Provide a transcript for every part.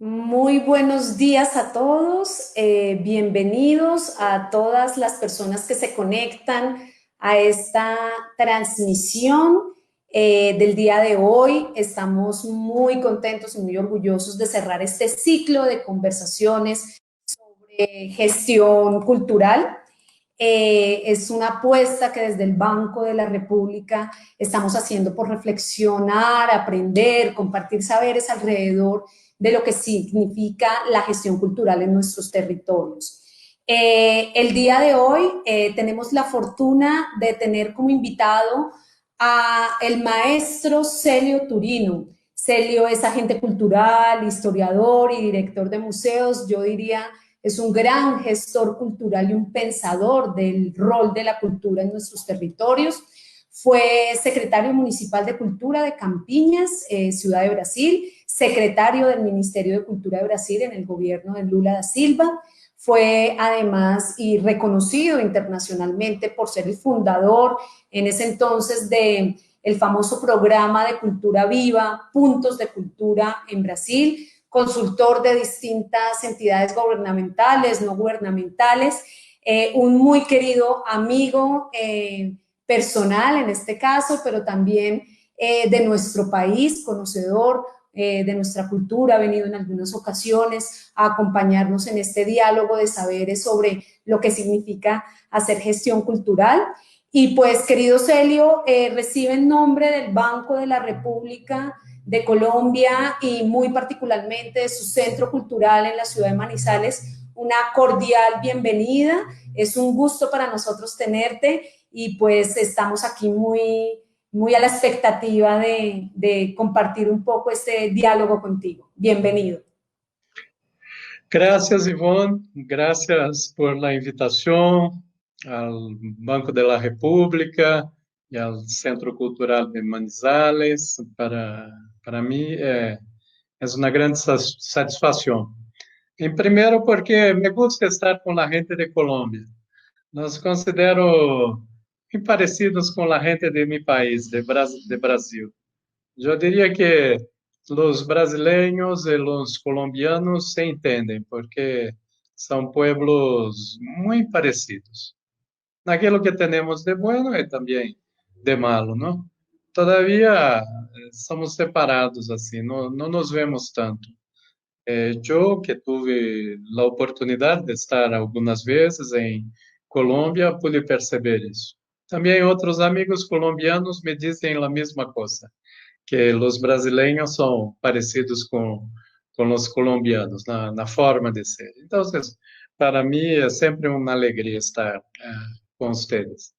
Muy buenos días a todos, bienvenidos a todas las personas que se conectan a esta transmisión del día de hoy. Estamos muy contentos y muy orgullosos de cerrar este ciclo de conversaciones sobre gestión cultural. Es una apuesta que desde el Banco de la República estamos haciendo por reflexionar, aprender, compartir saberes alrededor de lo que significa la gestión cultural en nuestros territorios. El día de hoy tenemos la fortuna de tener como invitado a el maestro Celio Turino. Celio es agente cultural, historiador y director de museos. Yo diría es un gran gestor cultural y un pensador del rol de la cultura en nuestros territorios. Fue secretario municipal de Cultura de Campiñas, Ciudad de Brasil, secretario del Ministerio de Cultura de Brasil en el gobierno de Lula da Silva. Fue además y reconocido internacionalmente por ser el fundador en ese entonces de el famoso programa de Cultura Viva, Puntos de Cultura en Brasil, consultor de distintas entidades gubernamentales, no gubernamentales, un muy querido amigo personal en este caso, pero también de nuestro país, conocedor de nuestra cultura, ha venido en algunas ocasiones a acompañarnos en este diálogo de saberes sobre lo que significa hacer gestión cultural. Y pues, querido Celio, recibe en nombre del Banco de la República de Colombia y muy particularmente de su centro cultural en la ciudad de Manizales, una cordial bienvenida. Es un gusto para nosotros tenerte y pues estamos aquí muy a la expectativa de compartir un poco este diálogo contigo. Bienvenido. Gracias, Ivonne. Gracias por la invitación al Banco de la República y al Centro Cultural de Manizales. Para mí es una gran satisfacción. En primero, porque me gusta estar con la gente de Colombia. Nos considero muy parecidos con la gente de mi país, de Brasil. Yo diría que los brasileños y los colombianos se entienden porque son pueblos muy parecidos. Aquello que tenemos de bueno y también de malo, ¿no? Todavía somos separados así, no nos vemos tanto. Yo que tuve la oportunidad de estar algunas veces en Colombia, pude perceber eso. También otros amigos colombianos me dicen la misma cosa que os brasileiros são parecidos com os colombianos na forma de ser. Então, para mim é sempre uma alegria estar com vocês.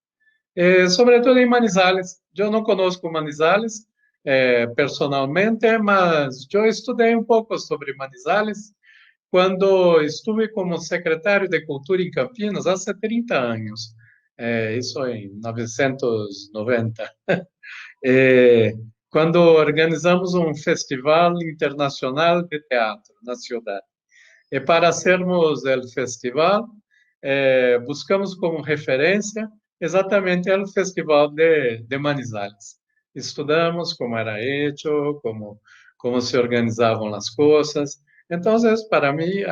Sobretudo em Manizales. Eu não conosco Manizales personalmente, mas eu estudei um pouco sobre Manizales quando estive como secretário de Cultura em Campinas há 30 anos. Isso em 1990. É, quando organizamos um festival internacional de teatro na cidade. E para sermos o festival, buscamos como referência exatamente o festival de Manizales. Estudamos como era hecho, como se organizavam as coisas. Então, para mim,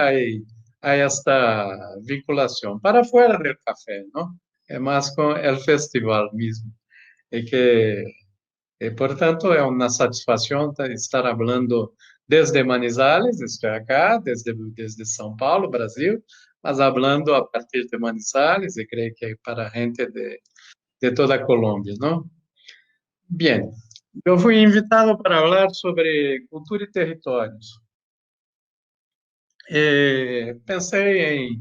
há esta vinculação. Para fora do café, não? É mais com o festival mesmo. E que portanto, é uma satisfação estar falando desde Manizales, estou aqui, desde São Paulo, Brasil, mas falando a partir de Manizales, e creio que para a gente de toda a Colômbia, não? Bem, eu fui invitado para falar sobre cultura e territórios. Pensei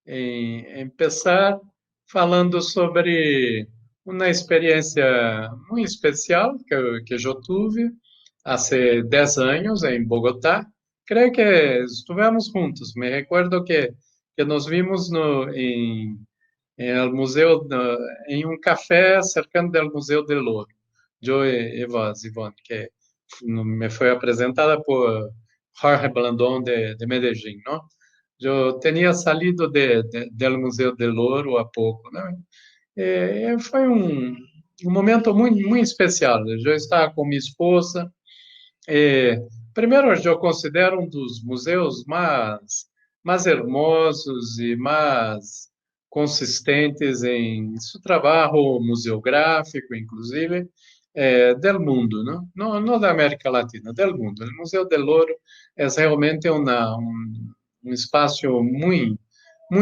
em começar falando sobre uma experiência muito especial que eu tive há 10 anos em Bogotá. Creio que estivemos juntos. Me recuerdo que nos vimos em el museu, em um café cercano do Museu del Louvre. Eu e vós, Ivone, que me foi apresentada por Jorge Blandón de Medellín, ¿no? Yo tenía salido del Museo del Oro há pouco, né? Foi um momento muito, muito especial. Eu estava com minha esposa, primeiro, eu considero um dos museus mais hermosos e mais consistentes em seu trabalho museográfico, inclusive, del mundo, não da América Latina, del mundo. O Museu del Ouro é realmente um espaço muito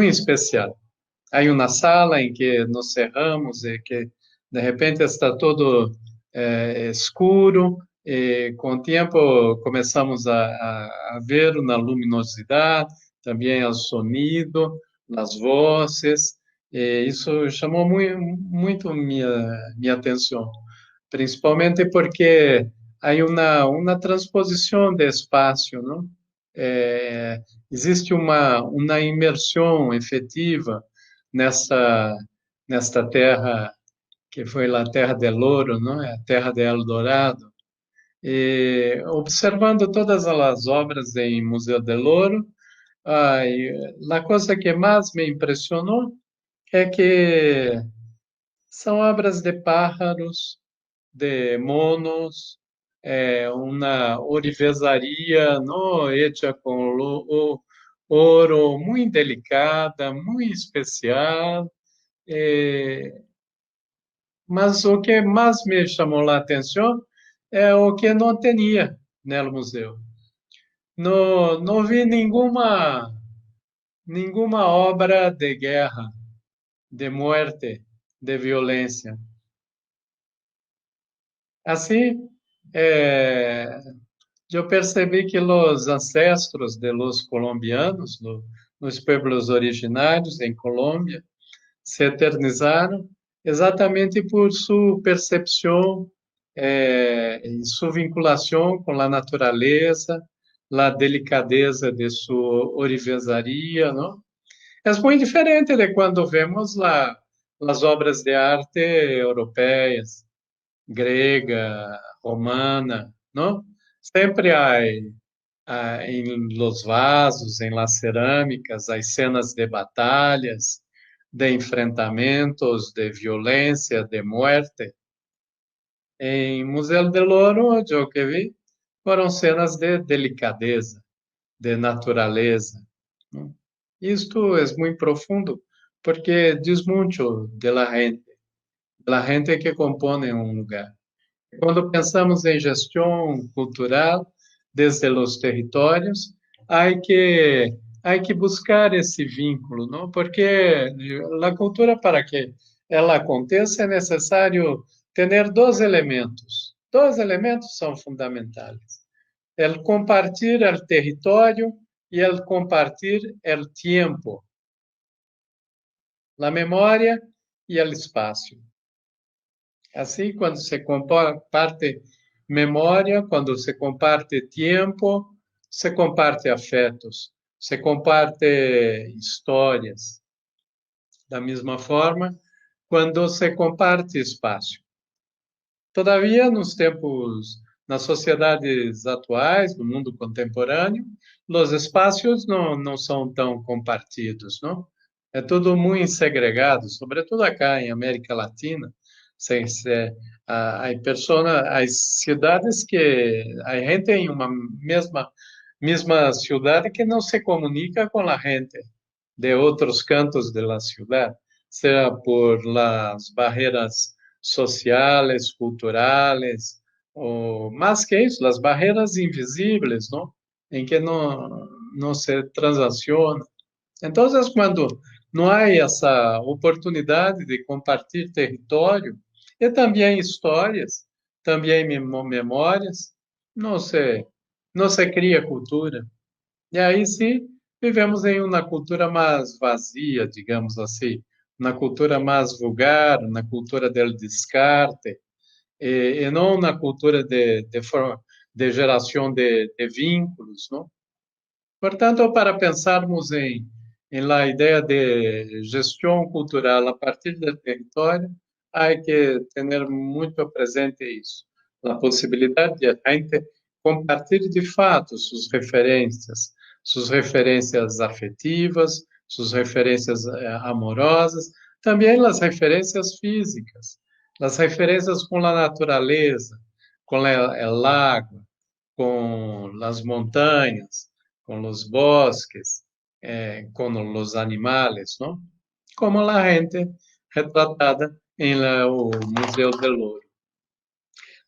especial. Há uma sala em que nos cerramos e que de repente está todo escuro e com o tempo começamos a ver uma luminosidade, também o sonido, as vozes, e isso chamou muito minha atenção, principalmente porque há uma transposição de espaço, não? É, existe uma imersão efetiva nessa, nesta terra que foi a terra del ouro, não é? A terra de Eldorado. E observando todas as obras em Museu del Ouro, a coisa que mais me impressionou é que são obras de pájaros, de monos, uma orivesaria não hecha com ouro, muito delicada, muito especial. eh, Mas o que mais me chamou a atenção é o que não tinha no museu. Não vi nenhuma obra de guerra, de morte, de violência. Assim, eh, eu percebi que os ancestros de los colombianos, os pueblos originários em Colômbia, se eternizaram exatamente por sua percepção e sua vinculação com a natureza, a delicadeza de sua orivesaria, não? É muito diferente de quando vemos as obras de arte europeias, grega, romana, não? Sempre há em los vasos, em las cerâmicas, as cenas de batalhas, de enfrentamentos, de violência, de morte. Em Museu del Ouro, eu que vi, foram cenas de delicadeza, de natureza, não? Isto é muito profundo, porque diz muito de la gente que compõe um lugar. Quando pensamos em gestão cultural desde os territórios, há que buscar esse vínculo, não? Porque a cultura, para que ela aconteça, é necessário ter dois elementos. Dois elementos são fundamentais: el compartir el território e el compartir el tempo, a memória e o espaço. Assim, quando se comparte memória, quando se comparte tempo, se comparte afetos, se comparte histórias. Da mesma forma, quando se comparte espaço. Todavia, nos tempos, nas sociedades atuais, no mundo contemporâneo, os espaços não são tão compartidos, não? É tudo muito segregado, sobretudo acá em América Latina. As cidades que a gente em uma mesma cidade que não se comunica com a gente de outros cantos da cidade, seja por las barreiras sociais, culturais, ou mais que isso, as barreiras invisíveis, não? Em que não se transaciona. Então, quando não há essa oportunidade de compartilhar território e também histórias, também memórias, não se, não se cria cultura. E aí sim, vivemos em uma cultura mais vazia, digamos assim, uma cultura mais vulgar, uma cultura del descarte, e não uma cultura de geração de vínculos, não? Portanto, para pensarmos em la ideia de gestão cultural a partir do território, há que ter muito presente isso, a possibilidade de a gente compartilhar de fato suas referências afetivas, suas referências amorosas, também as referências físicas, as referências com a natureza, com o lago, con las montañas, con los bosques, con los animales, ¿no? Como la gente retratada en o Museu del Louro.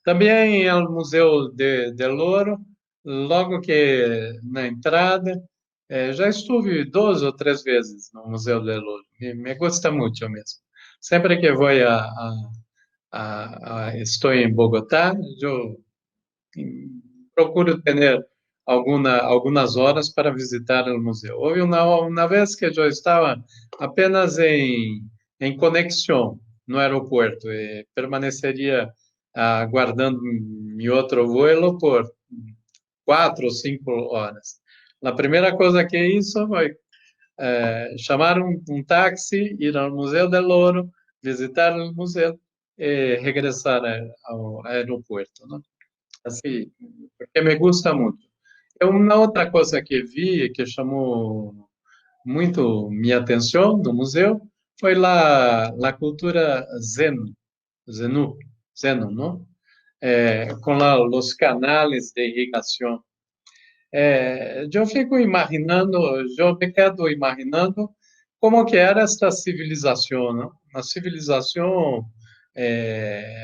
Também ao Museu de Louro, logo que na entrada, já estive 2 ou 3 vezes no Museu de Louro. Me gusta muito mesmo. Sempre que vou estou em Bogotá, eu procuro ter algumas horas para visitar o museu. Houve uma vez que eu estava apenas em conexão no aeroporto e permaneceria aguardando meu outro voo por 4 ou 5 horas. A primeira coisa que hizo foi chamar um táxi, ir ao Museu del Louro, visitar o museu e regressar ao aeroporto, né? Assim, porque me gusta muito. Uma outra coisa que vi que chamou muito minha atenção no museu foi a cultura Zenu, não? Com os canais de irrigação. Eu fico imaginando, eu me quedo imaginando como que era esta civilização, não? Uma civilização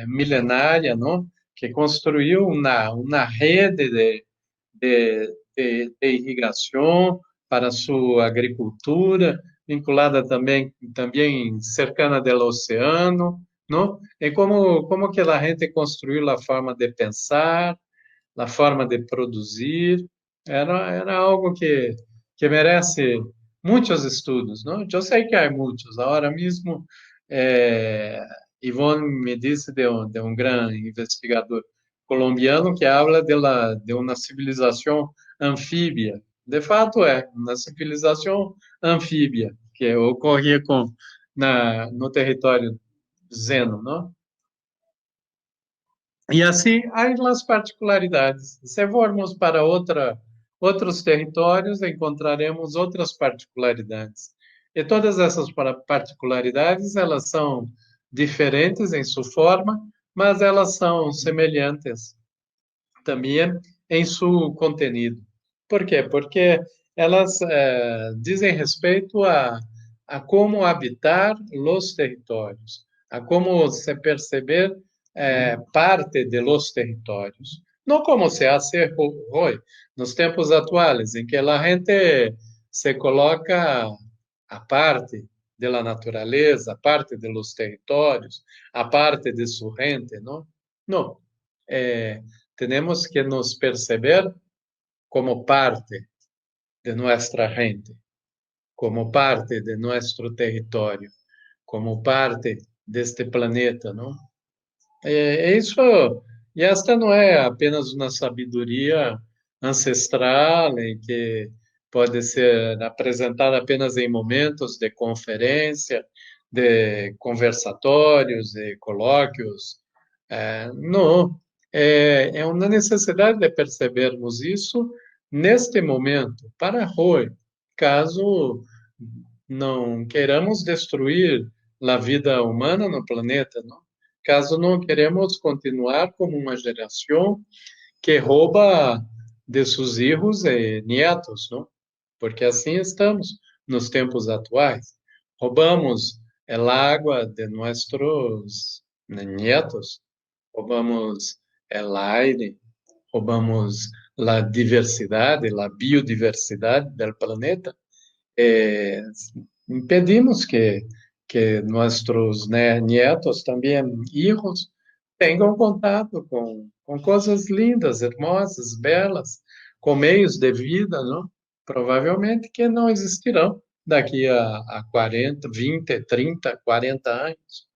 milenária, não? Que construiu uma rede de irrigação para sua agricultura, vinculada também cercana do oceano, não? E como que a gente construiu a forma de pensar, a forma de produzir, era algo que merece muitos estudos, não? Eu sei que há muitos, agora mesmo Ivone me disse de um grande investigador colombiano que habla de uma civilização anfíbia. De fato, é uma civilização anfíbia que ocorria no território Zeno, não? E assim, há as particularidades. Se formos para outros territórios, encontraremos outras particularidades. E todas essas particularidades, elas são diferentes em sua forma, mas elas são semelhantes também em seu conteúdo. Por quê? Porque elas dizem respeito a como habitar os territórios, a como se perceber parte de los territórios. Não como se hace hoje, nos tempos atuais, em que a gente se coloca a parte da natureza, a parte de los territórios, a parte de sua gente, não? Não. Temos que nos perceber como parte de nossa gente, como parte de nosso território, como parte deste planeta, não? Isso, e esta não é apenas uma sabedoria ancestral em que pode ser apresentada apenas em momentos de conferência, de conversatórios, de colóquios. Não, é uma necessidade de percebermos isso neste momento, para hoje, caso não queiramos destruir a vida humana no planeta, não? Caso não queremos continuar como uma geração que rouba de seus filhos e netos, não? Porque assim estamos nos tempos atuais. Roubamos a água de nossos netos, roubamos o aire, roubamos a diversidade, a biodiversidade do planeta. Impedimos que nossos netos, também filhos, tenham contato com coisas lindas, hermosas, belas, com meios de vida, não? Provavelmente que não existirão daqui a 40, 20, 30, 40 anos.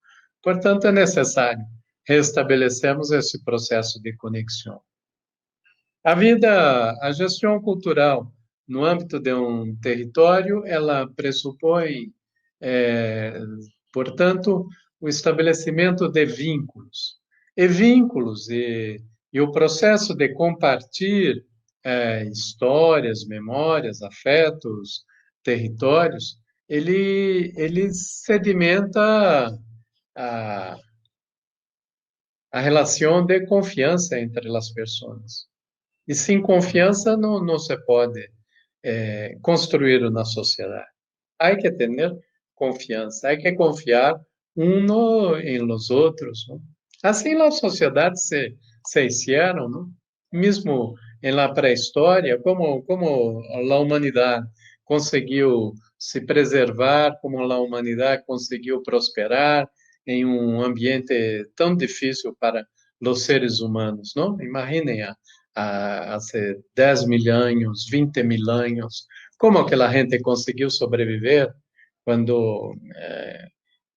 Portanto, é necessário restabelecermos esse processo de conexão. A gestão cultural no âmbito de um território, ela pressupõe, portanto, o estabelecimento de vínculos. E o processo de compartilhar histórias, memórias, afetos, territórios, ele sedimenta a relação de confiança entre as pessoas. E sem confiança não se pode construir uma sociedade. Há que ter confiança, há que confiar uno em los outros, ¿no? Assim as sociedades se hicieron, ¿no? Mesmo em la pré-história, como a humanidade conseguiu se preservar, como a humanidade conseguiu prosperar em um ambiente tão difícil para os seres humanos, não? Imaginem há 10 mil anos, 20 mil anos, como aquela gente conseguiu sobreviver quando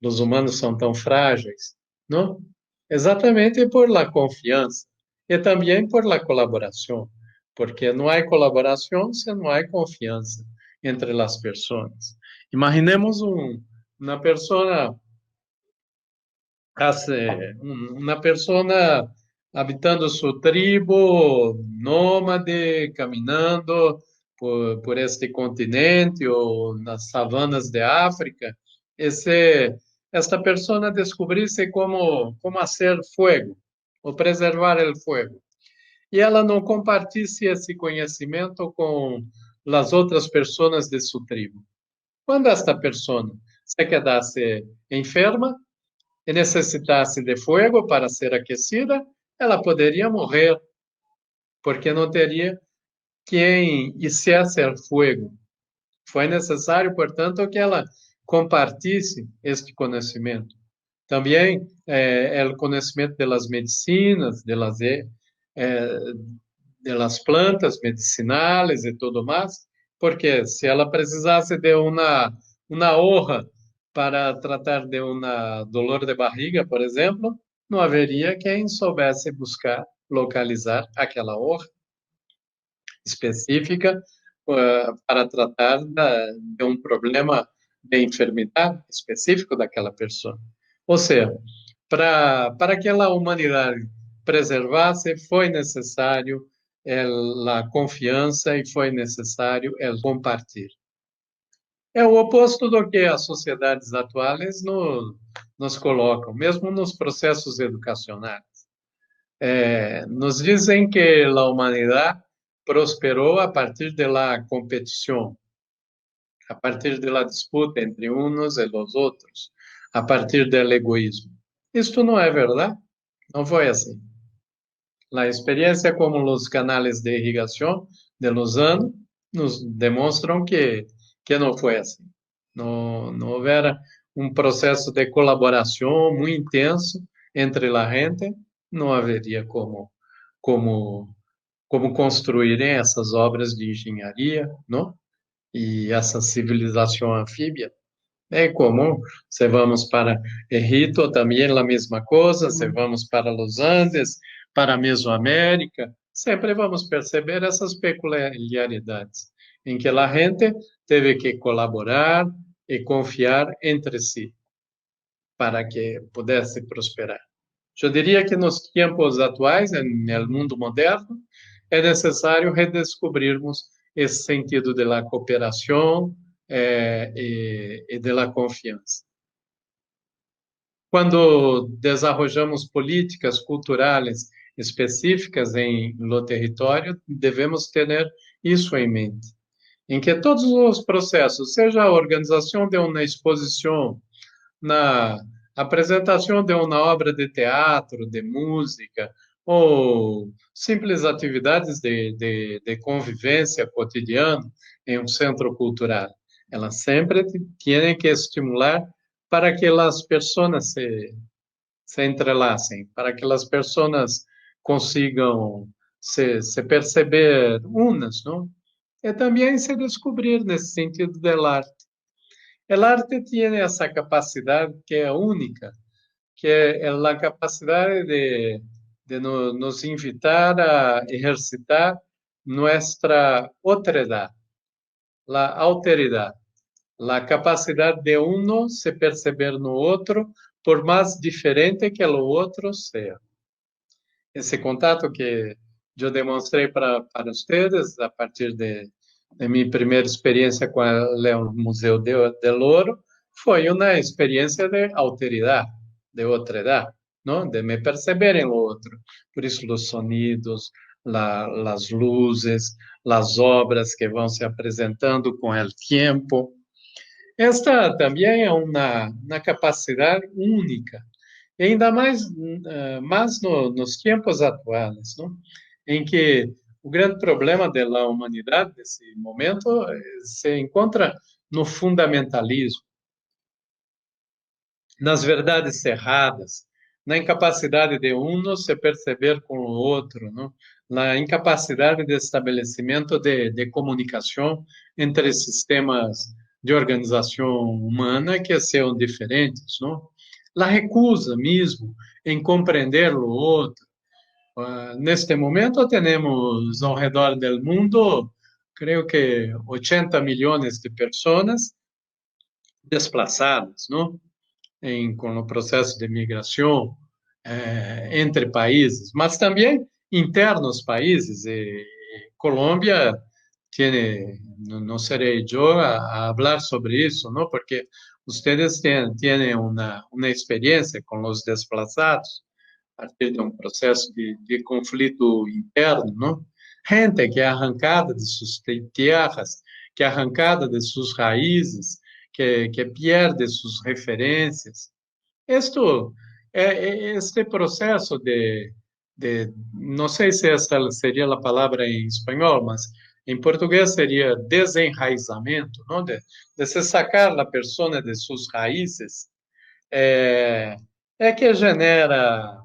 os humanos são tão frágeis, não? Exatamente por la confiança e também por la colaboração, porque não há colaboração se não há confiança entre as pessoas. Imaginemos uma pessoa una persona habitando su tribo, nómade, caminando por este continente ou nas savanas de África, esta persona descobrisse como hacer fuego, ou preservar o fuego. E ela não compartisse esse conhecimento com as outras pessoas de sua tribo. Quando esta pessoa se quedasse enferma, e necessitasse de fogo para ser aquecida, ela poderia morrer, porque não teria quem hicesse o fogo. Foi necessário, portanto, que ela compartisse este conhecimento. Também o conhecimento das medicinas, de las plantas medicinais e tudo mais, porque se ela precisasse de uma hoja para tratar de um dolor de barriga, por exemplo, não haveria quem soubesse buscar, localizar aquela hoja específica para tratar de um problema de enfermidade específico daquela pessoa. Ou seja, para que a humanidade preservasse, foi necessário a confiança e foi necessário o compartilhar. É o oposto do que as sociedades atuais nos colocam, mesmo nos processos educacionais. Nos dizem que a humanidade prosperou a partir da competição, a partir da disputa entre uns e os outros, a partir do egoísmo. Isto não é verdade, não foi assim. A experiência como os canais de irrigação de Lausanne nos demonstram que não foi assim. Não houvera um processo de colaboração muito intenso entre a gente, não haveria como construírem essas obras de engenharia, não? E essa civilização anfíbia. É comum, se vamos para Egito, também é a mesma coisa, se vamos para os Andes, para a Mesoamérica, sempre vamos perceber essas peculiaridades, em que a gente teve que colaborar e confiar entre si, para que pudesse prosperar. Eu diria que nos tempos atuais, no mundo moderno, é necessário redescobrirmos esse sentido da cooperação e da confiança. Quando desarrollamos políticas culturais específicas em lo território, devemos ter isso em mente, em que todos os processos, seja a organização de uma exposição, na apresentação de uma obra de teatro, de música, ou simples atividades de convivência cotidiana em um centro cultural, elas sempre têm que estimular para que as pessoas se entrelacem, para que as pessoas consigam se perceber unas, não? E também se descobrir nesse sentido do arte. O arte tem essa capacidade que é única, que é a capacidade de nos invitar a exercitar nossa otredad, a alteridade, a capacidade de uno se perceber no outro, por mais diferente que o outro seja. Esse contato que eu demonstrei para vocês, a partir de minha primeira experiência com o Museu del Oro, foi uma experiência de alteridade, de outra idade, não? De me perceber em outro. Por isso, os sonidos, las luces, las obras que vão se apresentando com o tempo. Esta também é uma capacidade única, e ainda mais nos tempos atuais, não? Em que o grande problema da humanidade nesse momento se encontra no fundamentalismo, nas verdades cerradas, na incapacidade de um se perceber com o outro, não? Na incapacidade de estabelecimento de comunicação entre sistemas de organização humana que são diferentes, não? A recusa mesmo em compreender o outro. Neste momento, temos ao redor do mundo, creio que 80 milhões de pessoas desplaçadas, não? Com o processo de migração entre países, mas também internos países. E Colômbia tem, não serei eu a falar sobre isso, não? Porque vocês têm uma experiência com os desplaçados a partir de um processo de conflito interno, não? Gente que é arrancada de suas terras, que é arrancada de suas raízes, que perde suas referências. Este processo não sei se essa seria a palavra em espanhol, mas em português seria desenraizamento, não? De se sacar a pessoa de suas raízes, que genera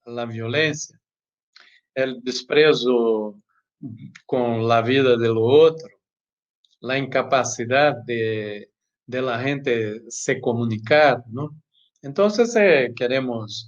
a violência, o desprezo com a vida do outro, a incapacidade de la gente se comunicar, não? Então, queremos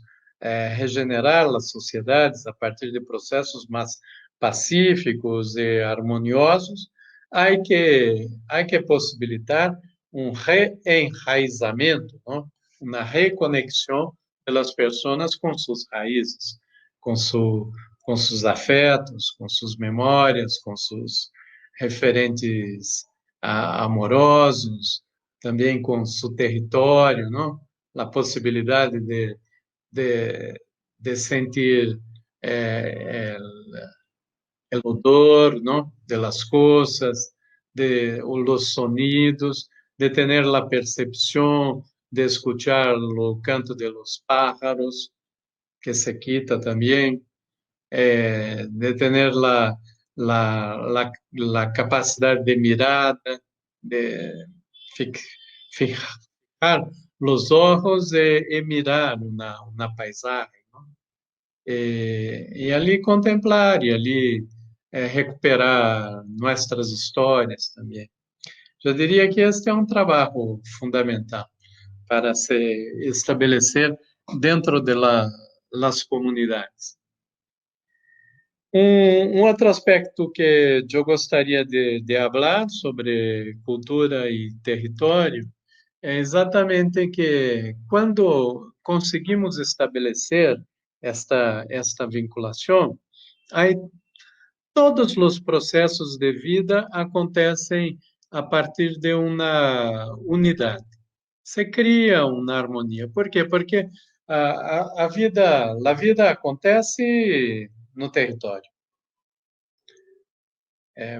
regenerar as sociedades a partir de processos mais pacíficos e harmoniosos, há que possibilitar um reenraizamento, não? Uma reconexão das pessoas com suas raízes, com seus afetos, com suas memórias, com seus referentes amorosos, também com seu território, não? A possibilidade de sentir o odor, não? De las coisas, de los sonidos, de ter a percepção, de escuchar o canto de los pájaros, que se quita também, de ter la capacidade de mirada, de fijar los ojos e mirar uma paisagem, não? E ali contemplar, e ali recuperar nossas histórias também. Eu diria que este é um trabalho fundamental para se estabelecer dentro das comunidades. Outro aspecto que eu gostaria de falar sobre cultura e território é exatamente que quando conseguimos estabelecer esta vinculação, aí todos os processos de vida acontecem a partir de uma unidade. Se cria uma harmonia. Por quê? Porque a vida acontece no território.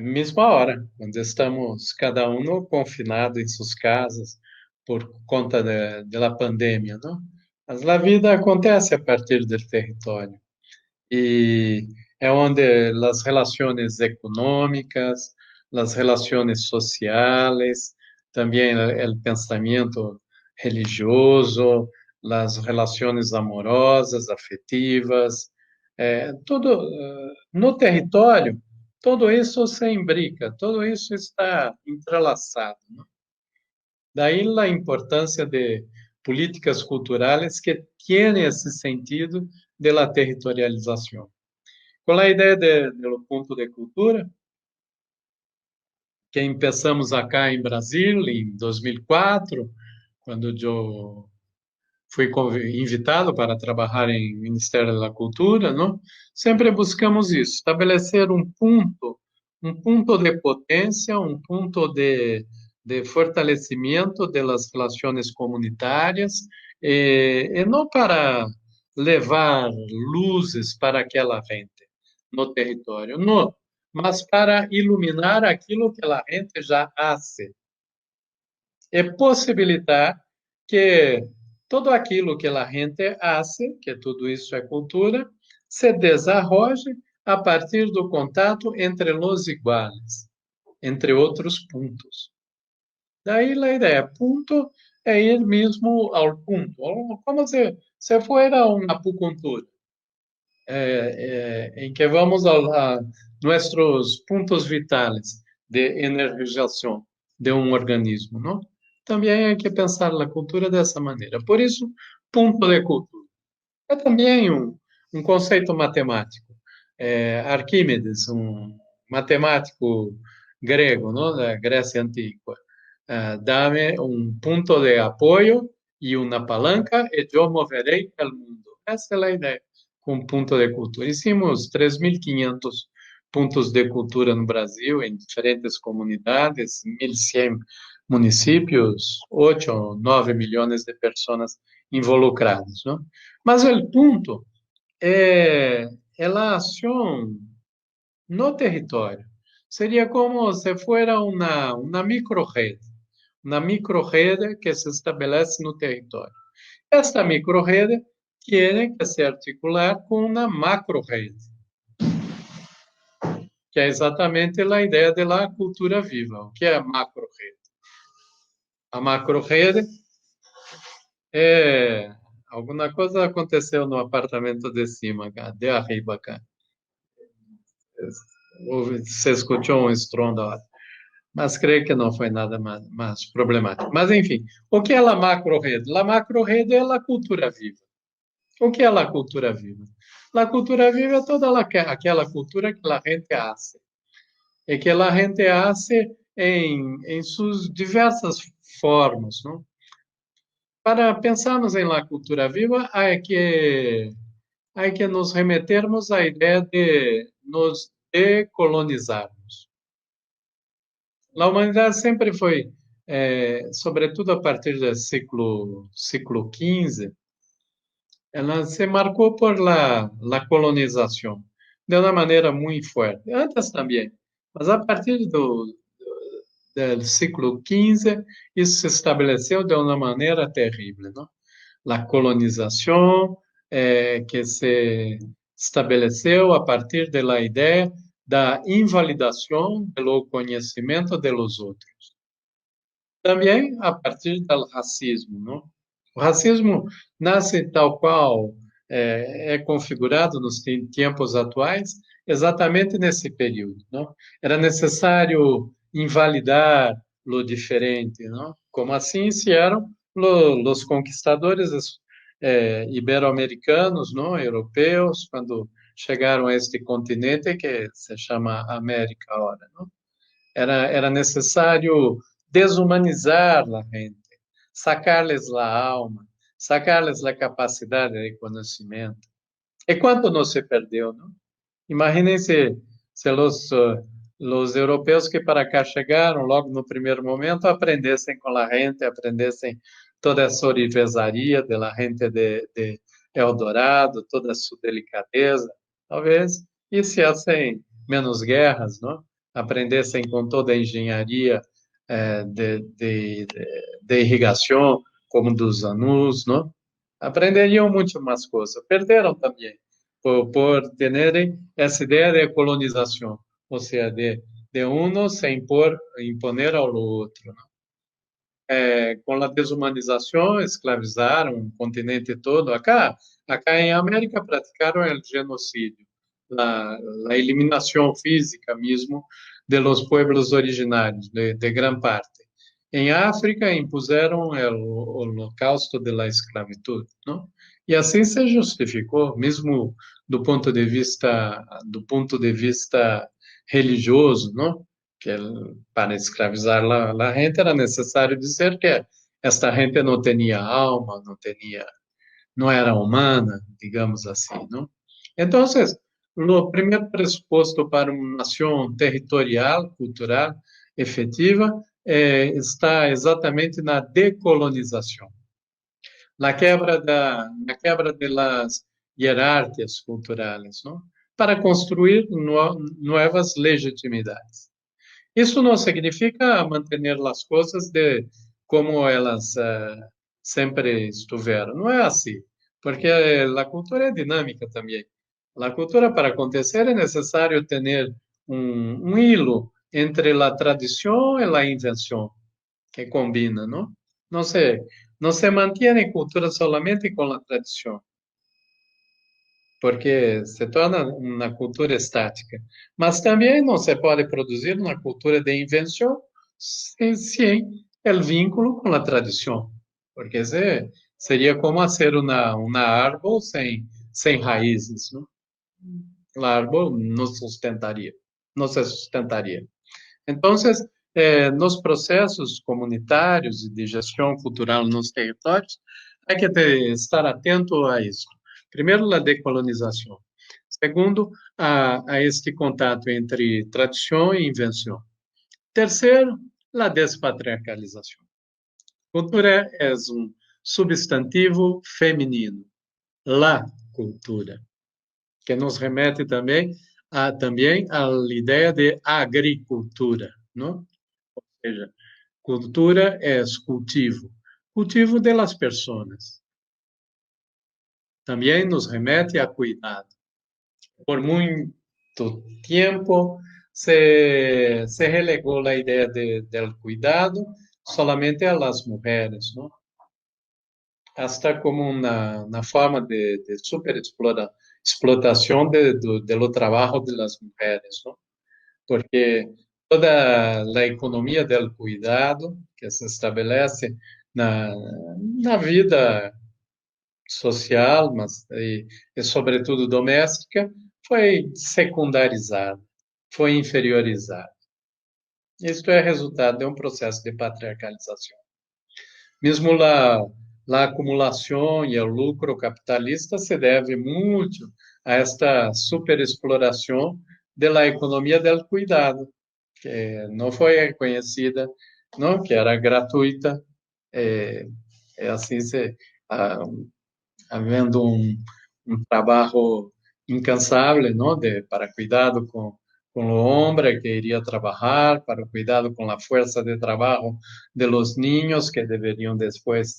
Mesma hora, quando estamos cada um confinado em suas casas por conta da pandemia, não? Mas a vida acontece a partir do território. E é onde as relações econômicas, as relações sociais, também o pensamento religioso, as relações amorosas, afetivas, tudo no território, tudo isso se imbrica, tudo isso está entrelaçado, não? Daí a importância de políticas culturais que têm esse sentido de la territorialização. Com a ideia do ponto de cultura, que começamos acá em Brasil em 2004, quando eu fui invitado para trabalhar em Ministério da Cultura, não? Sempre buscamos isso, estabelecer um ponto de potência, um ponto de fortalecimento das relações comunitárias, e não para levar luzes para aquela gente no território, não, mas para iluminar aquilo que a gente já hace e possibilitar que todo aquilo que a gente hace, que tudo isso é cultura, se desarrolle a partir do contato entre os iguais, entre outros pontos. Daí a ideia, punto é ir mesmo ao ponto, como se fuera uma acupuntura, em que vamos a nossos pontos vitais de energização de um organismo, não? Também há que pensar a cultura dessa maneira. Por isso, ponto de cultura. É também um conceito matemático. Arquímedes, um matemático grego, não? Da Grécia Antiga. Dá-me um ponto de apoio e uma palanca e eu moverei o mundo. Essa é a ideia com ponto de cultura. Hicimos 3.500 pontos de cultura no Brasil, em diferentes comunidades, 1.100 municípios, 8 ou 9 milhões de pessoas involucradas, não? Mas o ponto é a ação no território. Seria como se fosse uma microrrede, uma microrrede que se estabelece no território. Esta microrrede tem que se articular com uma macrorrede, que é exatamente a ideia da cultura viva. O que é a macrorrede? A macrorrede é... Alguma coisa aconteceu no apartamento de cima, cá, de arriba, cá. Se escutou um estrondo lá. Mas creio que não foi nada mais problemático. Mas, enfim, o que é a macro-rede? A macro-rede é a cultura viva. O que é a cultura viva? A cultura viva é toda aquela cultura que a gente hace. E que a gente hace em suas diversas formas, não? Para pensarmos em la cultura viva, há que nos remetermos à ideia de nos decolonizarmos. A humanidade sempre foi, sobretudo a partir do século XV, ela se marcou por la colonização, de uma maneira muito forte. Antes também, mas a partir do século XV, isso se estabeleceu de uma maneira terrível, não? A colonização que se estabeleceu a partir da ideia da invalidação do conhecimento dos outros. Também a partir do racismo, não? O racismo nasce tal qual configurado nos tempos atuais, exatamente nesse período, não? Era necessário invalidar o diferente, não? Como assim hicieron os conquistadores ibero-americanos, não? Europeus, quando chegaram a este continente que se chama América agora, não? Era necessário desumanizar a gente, sacar-lhes a alma, sacar-lhes a capacidade de conhecimento. E quanto não se perdeu, não? Imaginem se os europeus que para cá chegaram, logo no primeiro momento, aprendessem com a gente, aprendessem toda essa orivesaria da gente de Eldorado, toda a sua delicadeza, talvez iniciassem menos guerras, não? Aprendessem com toda a engenharia de irrigação, como dos Zanus, não? Aprenderiam muito mais coisas. Perderam também por terem essa ideia de colonização, ou seja, de um se imponer ao outro, não? Com a desumanização, escravizaram o continente todo. Acá em América, praticaram o genocídio, a eliminação física mesmo de los pueblos originários, de gran parte. Em África, impuseram o holocausto da esclavitud, não? E assim se justificou, mesmo do ponto de vista religioso, não? Que para escravizar a gente era necessário dizer que esta gente não tinha alma, não era humana, digamos assim, não? Então, o primeiro pressuposto para uma nação territorial, cultural, efetiva, está exatamente na decolonização. la quebra de las jerarquias culturales, ¿no? Para construir nuevas legitimidades. Isso não significa manter as coisas de como elas sempre estiveram. Não é assim, porque a cultura é dinâmica também. A cultura, para acontecer, é necessário ter um hilo entre a tradição e a invenção, que combina, não? Não se, não se mantém cultura solamente com a tradição, porque se torna uma cultura estática. Mas também não se pode produzir uma cultura de invenção sem o vínculo com a tradição, porque seria como fazer uma árvore sem raízes, não? A árvore não sustentaria, não se sustentaria. Então, nos processos comunitários e de gestão cultural nos territórios, há que estar atento a isso. Primeiro, a decolonização. Segundo, a este contato entre tradição e invenção. Terceiro, a despatriarcalização. Cultura é um substantivo feminino, la cultura, que nos remete também à ideia de agricultura, não? Ou seja, cultura é cultivo, cultivo das pessoas. Também nos remete a cuidado. Por muito tempo se relegou a ideia del cuidado solamente a las mujeres, ¿no? Hasta como una forma de superexplotación de lo trabajo de las mujeres, ¿no? Porque toda a economia del cuidado que se estabelece na vida social, mas sobretudo doméstica, foi secundarizada, foi inferiorizada. Isto é resultado de um processo de patriarcalização. Mesmo a acumulação e o lucro capitalista se deve muito a esta superexploração da economia del cuidado, que não foi reconhecida, não, que era gratuita, assim havendo trabalho incansável, não, para cuidado com o homem que iria trabalhar, para o cuidado com a força de trabalho de los niños que deveriam depois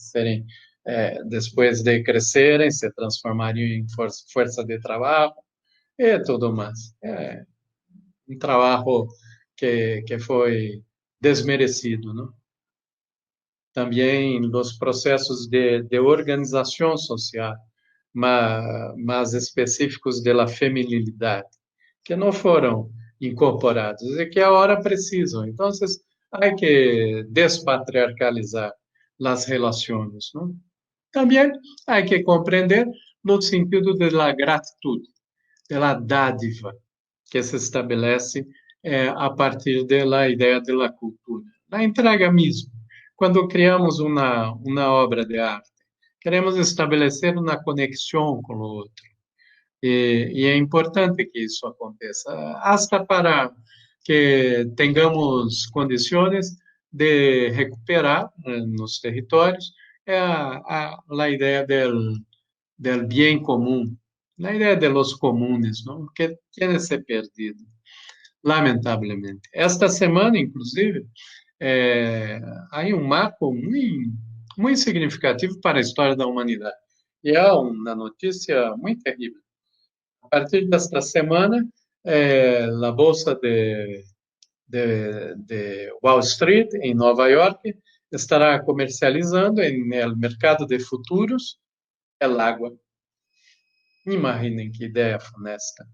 de crescerem, se transformariam em força de trabalho e tudo mais. Um trabalho que foi desmerecido, não? Também os processos de organização social, mais específicos da feminilidade, que não foram incorporados e que agora precisam. Então, há que despatriarcalizar as relações, não? Também há que compreender no sentido da gratitude, da dádiva que se estabelece a partir da ideia da cultura, da entrega mesmo. Quando criamos uma obra de arte, queremos estabelecer uma conexão com o outro. E é importante que isso aconteça, hasta para que tenhamos condições de recuperar nos territórios a ideia del bem comum, a ideia de los comunes, não? Que tem se perdido, lamentavelmente. Esta semana, inclusive, há marco muito significativo para a história da humanidade. E é uma notícia muito terrível. A partir desta semana, a Bolsa de Wall Street, em Nova York, estará comercializando no mercado de futuros el agua. Imaginem que ideia funesta.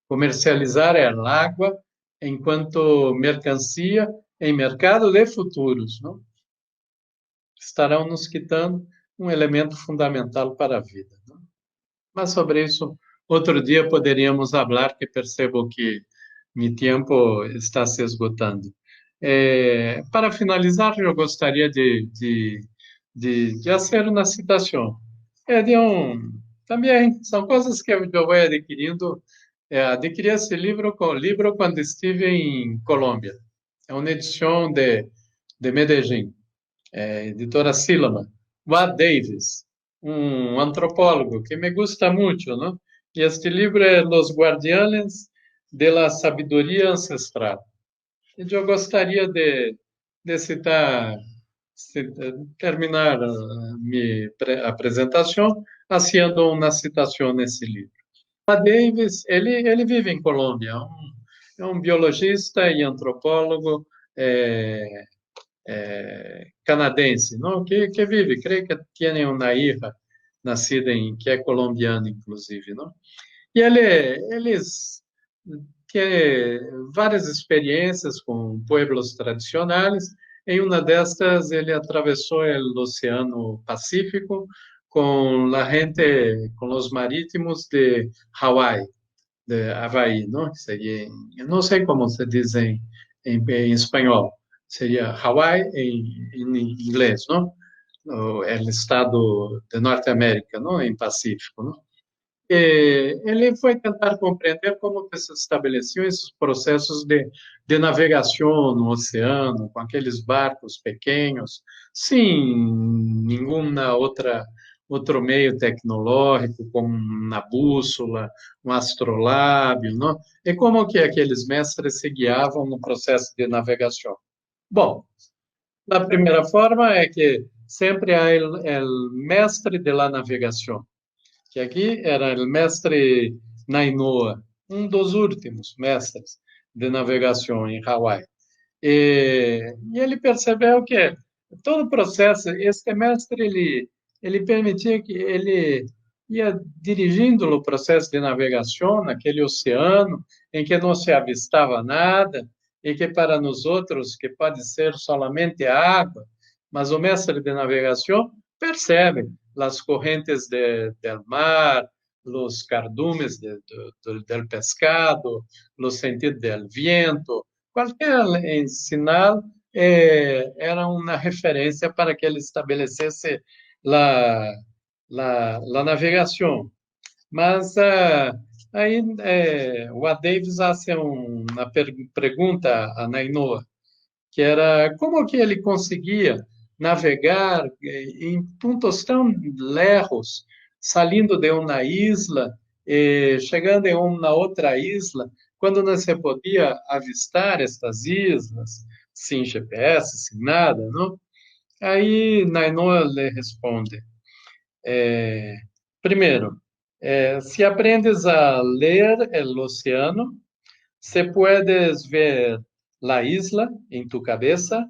Comercializar el agua enquanto mercancia em mercado de futuros, não? Estarão nos quitando um elemento fundamental para a vida, não? Mas sobre isso, outro dia poderíamos falar, que percebo que meu tempo está se esgotando. Para finalizar, eu gostaria de fazer uma citação. Também são coisas que eu vou adquirindo. Adquiri esse livro quando estive em Colômbia. É uma edição de Medellín, editora Sílama, Watt Davis, antropólogo que me gusta mucho, ¿no? Y este libro es Los Guardianes de la Sabiduría Ancestral. E eu gostaria de citar, terminar a minha apresentação haciendo uma citação nesse livro. A Davis, ele vive em Colômbia, é um biologista e antropólogo canadense, não? Que vive, creio que tem uma hija nascida que é colombiana, inclusive, não? E eles têm várias experiências com pueblos tradicionais. Em uma destas, ele atravessou o Oceano Pacífico com a gente, com os marítimos de Hawaii, de Havaí, não? Seria, não sei como se diz em espanhol. Seria Hawaii em inglês, não? O estado de Norte América, não? Em Pacífico, não? Ele foi tentar compreender como que se estabeleciam esses processos de navegação no oceano, com aqueles barcos pequenos, sem nenhuma outro meio tecnológico, como uma bússola, um astrolábio, não? E como que aqueles mestres se guiavam no processo de navegação. Bom, a primeira forma é que sempre há o mestre de la navegação, que aqui era o mestre Nainoa, um dos últimos mestres de navegação em Hawaii. E ele percebeu que todo o processo, este mestre, ele permitia que ele ia dirigindo o processo de navegação naquele oceano em que não se avistava nada e que para nós outros, que pode ser solamente água, mas o mestre de navegação percebe as correntes del mar, os cardumes del pescado, os sentidos del viento. Qualquer sinal era uma referência para que ele estabelecesse a navegação. Mas aí o A. Davis faz uma pergunta a Nainoa, que era como que ele conseguia navegar em pontos tão lejos, saindo de uma isla, chegando em uma outra isla, quando não se podia avistar estas islas, sem GPS, sem nada, não? Aí Nainoa lhe responde, primeiro, se aprendes a ler o oceano, se puedes ver la isla en tu cabeza,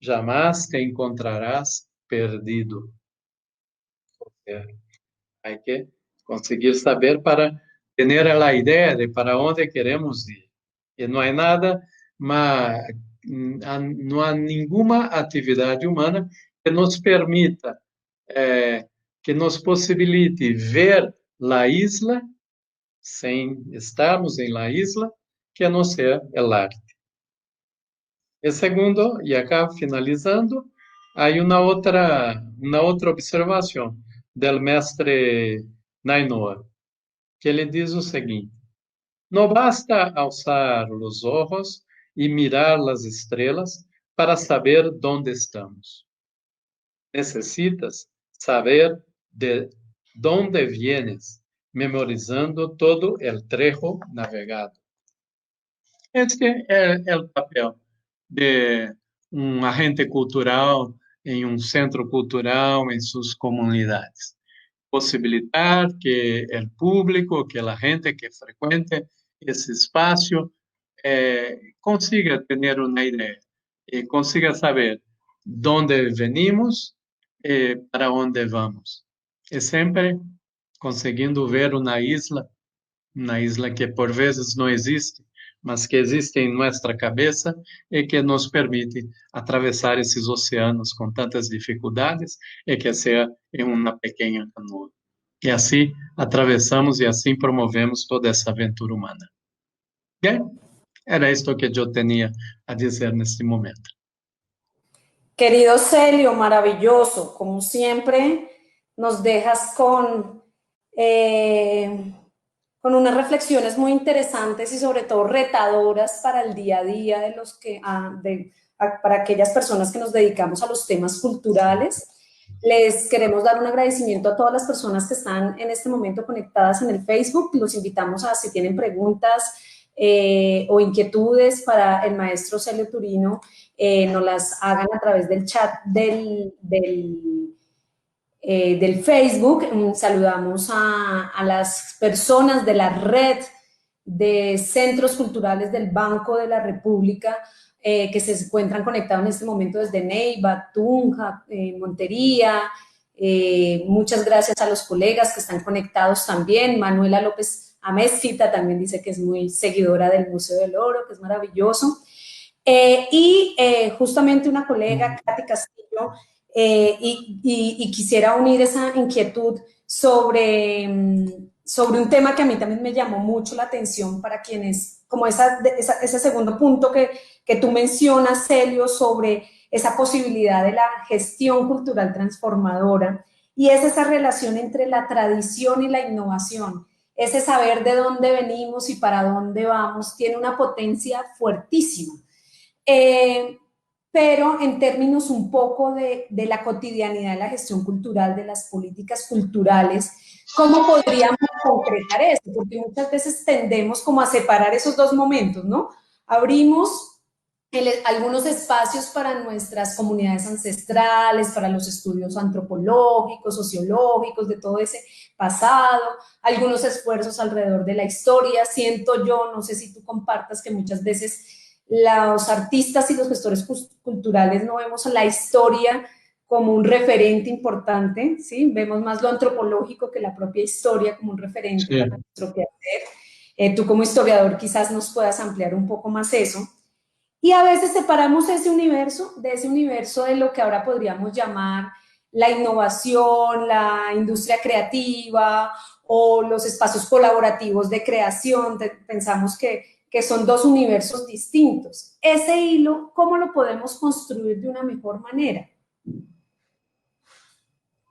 jamás te encontrarás perdido. Hay que conseguir saber para tener la idea de para dónde queremos ir. Y no hay nada, no hay ninguna actividad humana que nos permita, que nos posibilite ver la isla sem estarmos em la isla, que não ser el arte. E segundo, e acá finalizando, há uma outra observação do mestre Nainoa, que ele diz o seguinte: não basta alçar os olhos e mirar as estrelas para saber onde estamos. Necessitas saber de onde vienes, memorizando todo o trecho navegado. Este é o papel de agente cultural em centro cultural, em suas comunidades. Possibilitar que o público, que a gente que frequente esse espaço consiga ter uma ideia e consiga saber de onde venimos e para onde vamos. E sempre conseguindo ver uma isla que por vezes não existe, mas que existe em nossa cabeça e que nos permite atravessar esses oceanos com tantas dificuldades e que seja em uma pequena canoa. E assim atravessamos e assim promovemos toda essa aventura humana. Bem, era isto que eu tinha a dizer neste momento. Querido Celio, maravilloso, como siempre, nos dejas con unas reflexiones muy interesantes y sobre todo retadoras para el día a día de para aquellas personas que nos dedicamos a los temas culturales. Les queremos dar un agradecimiento a todas las personas que están en este momento conectadas en el Facebook. Los invitamos a, si tienen preguntas o inquietudes para el maestro Celio Turino, nos las hagan a través del chat del Facebook. Saludamos a las personas de la red de centros culturales del Banco de la República que se encuentran conectados en este momento desde Neiva, Tunja, Montería. Muchas gracias a los colegas que están conectados también. Manuela López Amésfita también dice que es muy seguidora del Museo del Oro, que es maravilloso. Justamente una colega, Katy Castillo, y quisiera unir esa inquietud sobre un tema que a mí también me llamó mucho la atención para quienes, como ese segundo punto que tú mencionas, Celio, sobre esa posibilidad de la gestión cultural transformadora, y es esa relación entre la tradición y la innovación. Ese saber de dónde venimos y para dónde vamos tiene una potencia fuertísima. Pero en términos un poco de la cotidianidad de la gestión cultural, de las políticas culturales, ¿cómo podríamos concretar eso? Porque muchas veces tendemos como a separar esos dos momentos, ¿no? Abrimos algunos espacios para nuestras comunidades ancestrales, para los estudios antropológicos, sociológicos, de todo ese pasado, algunos esfuerzos alrededor de la historia. Siento yo, no sé si tú compartas, que muchas veces los artistas y los gestores culturales no vemos la historia como un referente importante, ¿sí? Vemos más lo antropológico que la propia historia como un referente Sí. para nuestro quehacer. Tú como historiador quizás nos puedas ampliar un poco más eso. Y a veces separamos ese universo de lo que ahora podríamos llamar la innovación, la industria creativa o los espacios colaborativos de creación. Pensamos que son dos universos distintos. Ese hilo, ¿cómo lo podemos construir de una mejor manera?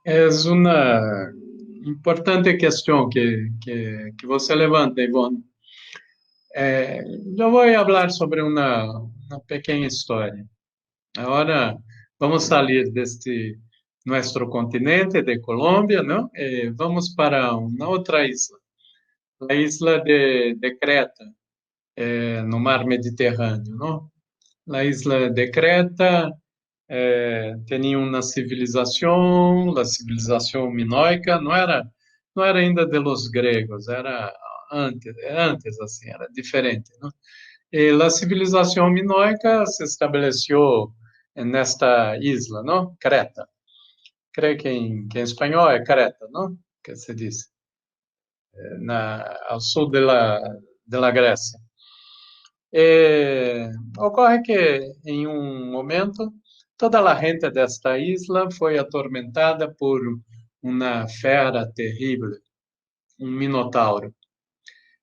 É uma importante questão que você levanta, Ivone. Eu vou falar sobre uma pequena história. Agora, vamos sair deste nosso continente, de Colômbia, não? Vamos para uma outra isla, a isla de Creta, no mar Mediterrâneo, não? A isla de Creta tinha uma civilização, a civilização minoica, não era ainda de los gregos, era antes assim, era diferente, não? E a civilização minoica se estabeleceu nesta isla, não? Creta. Creio que em espanhol é Creta, não? Que se diz, ao sul da Grécia. Ocorre que, em um momento, toda a gente desta isla foi atormentada por uma fera terrível, um minotauro.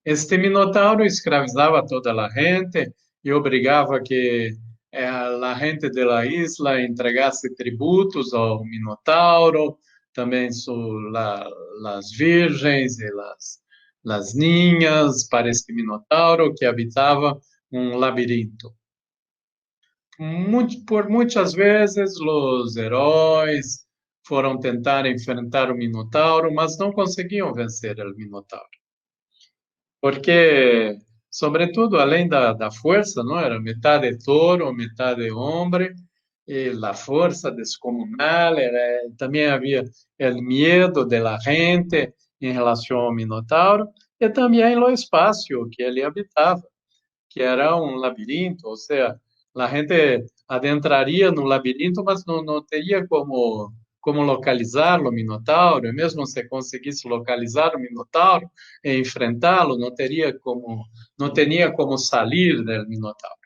Este minotauro escravizava toda a gente e obrigava que a gente da isla entregasse tributos ao minotauro, também as virgens e as ninhas para este minotauro que habitava um labirinto. Por muitas vezes, os heróis foram tentar enfrentar o minotauro, mas não conseguiam vencer o minotauro. Porque, sobretudo, além da força, não era metade touro, metade homem, e a força descomunal, também havia o medo da gente em relação ao minotauro, e também o espaço que ele habitava, que era um labirinto, ou seja, a gente adentraria no labirinto, mas não teria como localizar o minotauro, e mesmo se conseguisse localizar o minotauro e enfrentá-lo, não tinha como sair do minotauro.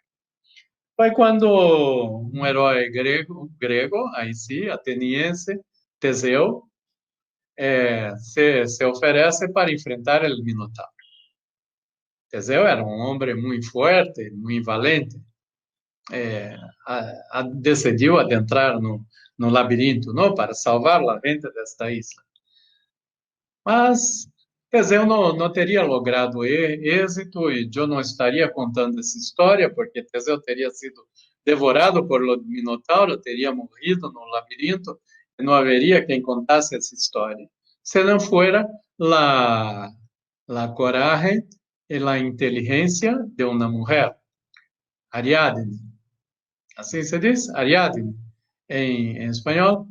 Foi quando um herói grego, aí sim, ateniense, Teseu, se oferece para enfrentar o minotauro. Teseu era um homem muito forte, muito valente. Decidiu adentrar no labirinto, não, para salvar a gente desta isla. Mas Teseu não teria logrado êxito e eu não estaria contando essa história porque Teseu teria sido devorado por o Minotauro, teria morrido no labirinto não haveria quem contasse essa história, se não fuera la coraje e la inteligencia de una mujer, Ariadne. Assim se diz? Ariadne, em espanhol.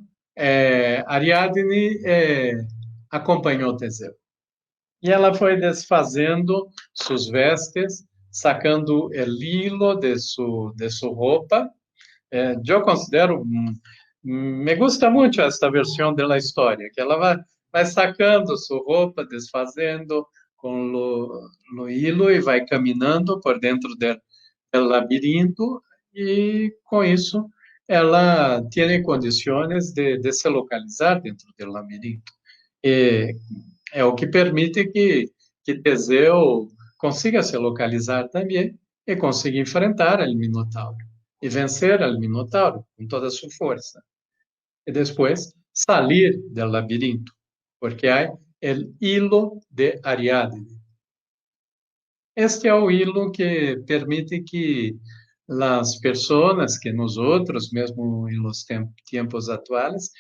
Ariadne acompanhou Teseu. E ela foi desfazendo suas vestes, sacando o hilo de sua roupa. Eu considero, me gusta muito esta versão da história, que ela vai sacando sua roupa, desfazendo com o hilo e vai caminhando por dentro do labirinto e com isso ela tem condições de se localizar dentro do labirinto. E é o que permite que Teseu consiga se localizar também e consiga enfrentar o Minotauro e vencer o Minotauro com toda a sua força. E depois sair do labirinto, porque há o hilo de Ariadne. Este é o hilo que permite que as pessoas, que nós outros, mesmo em los tempos atuais,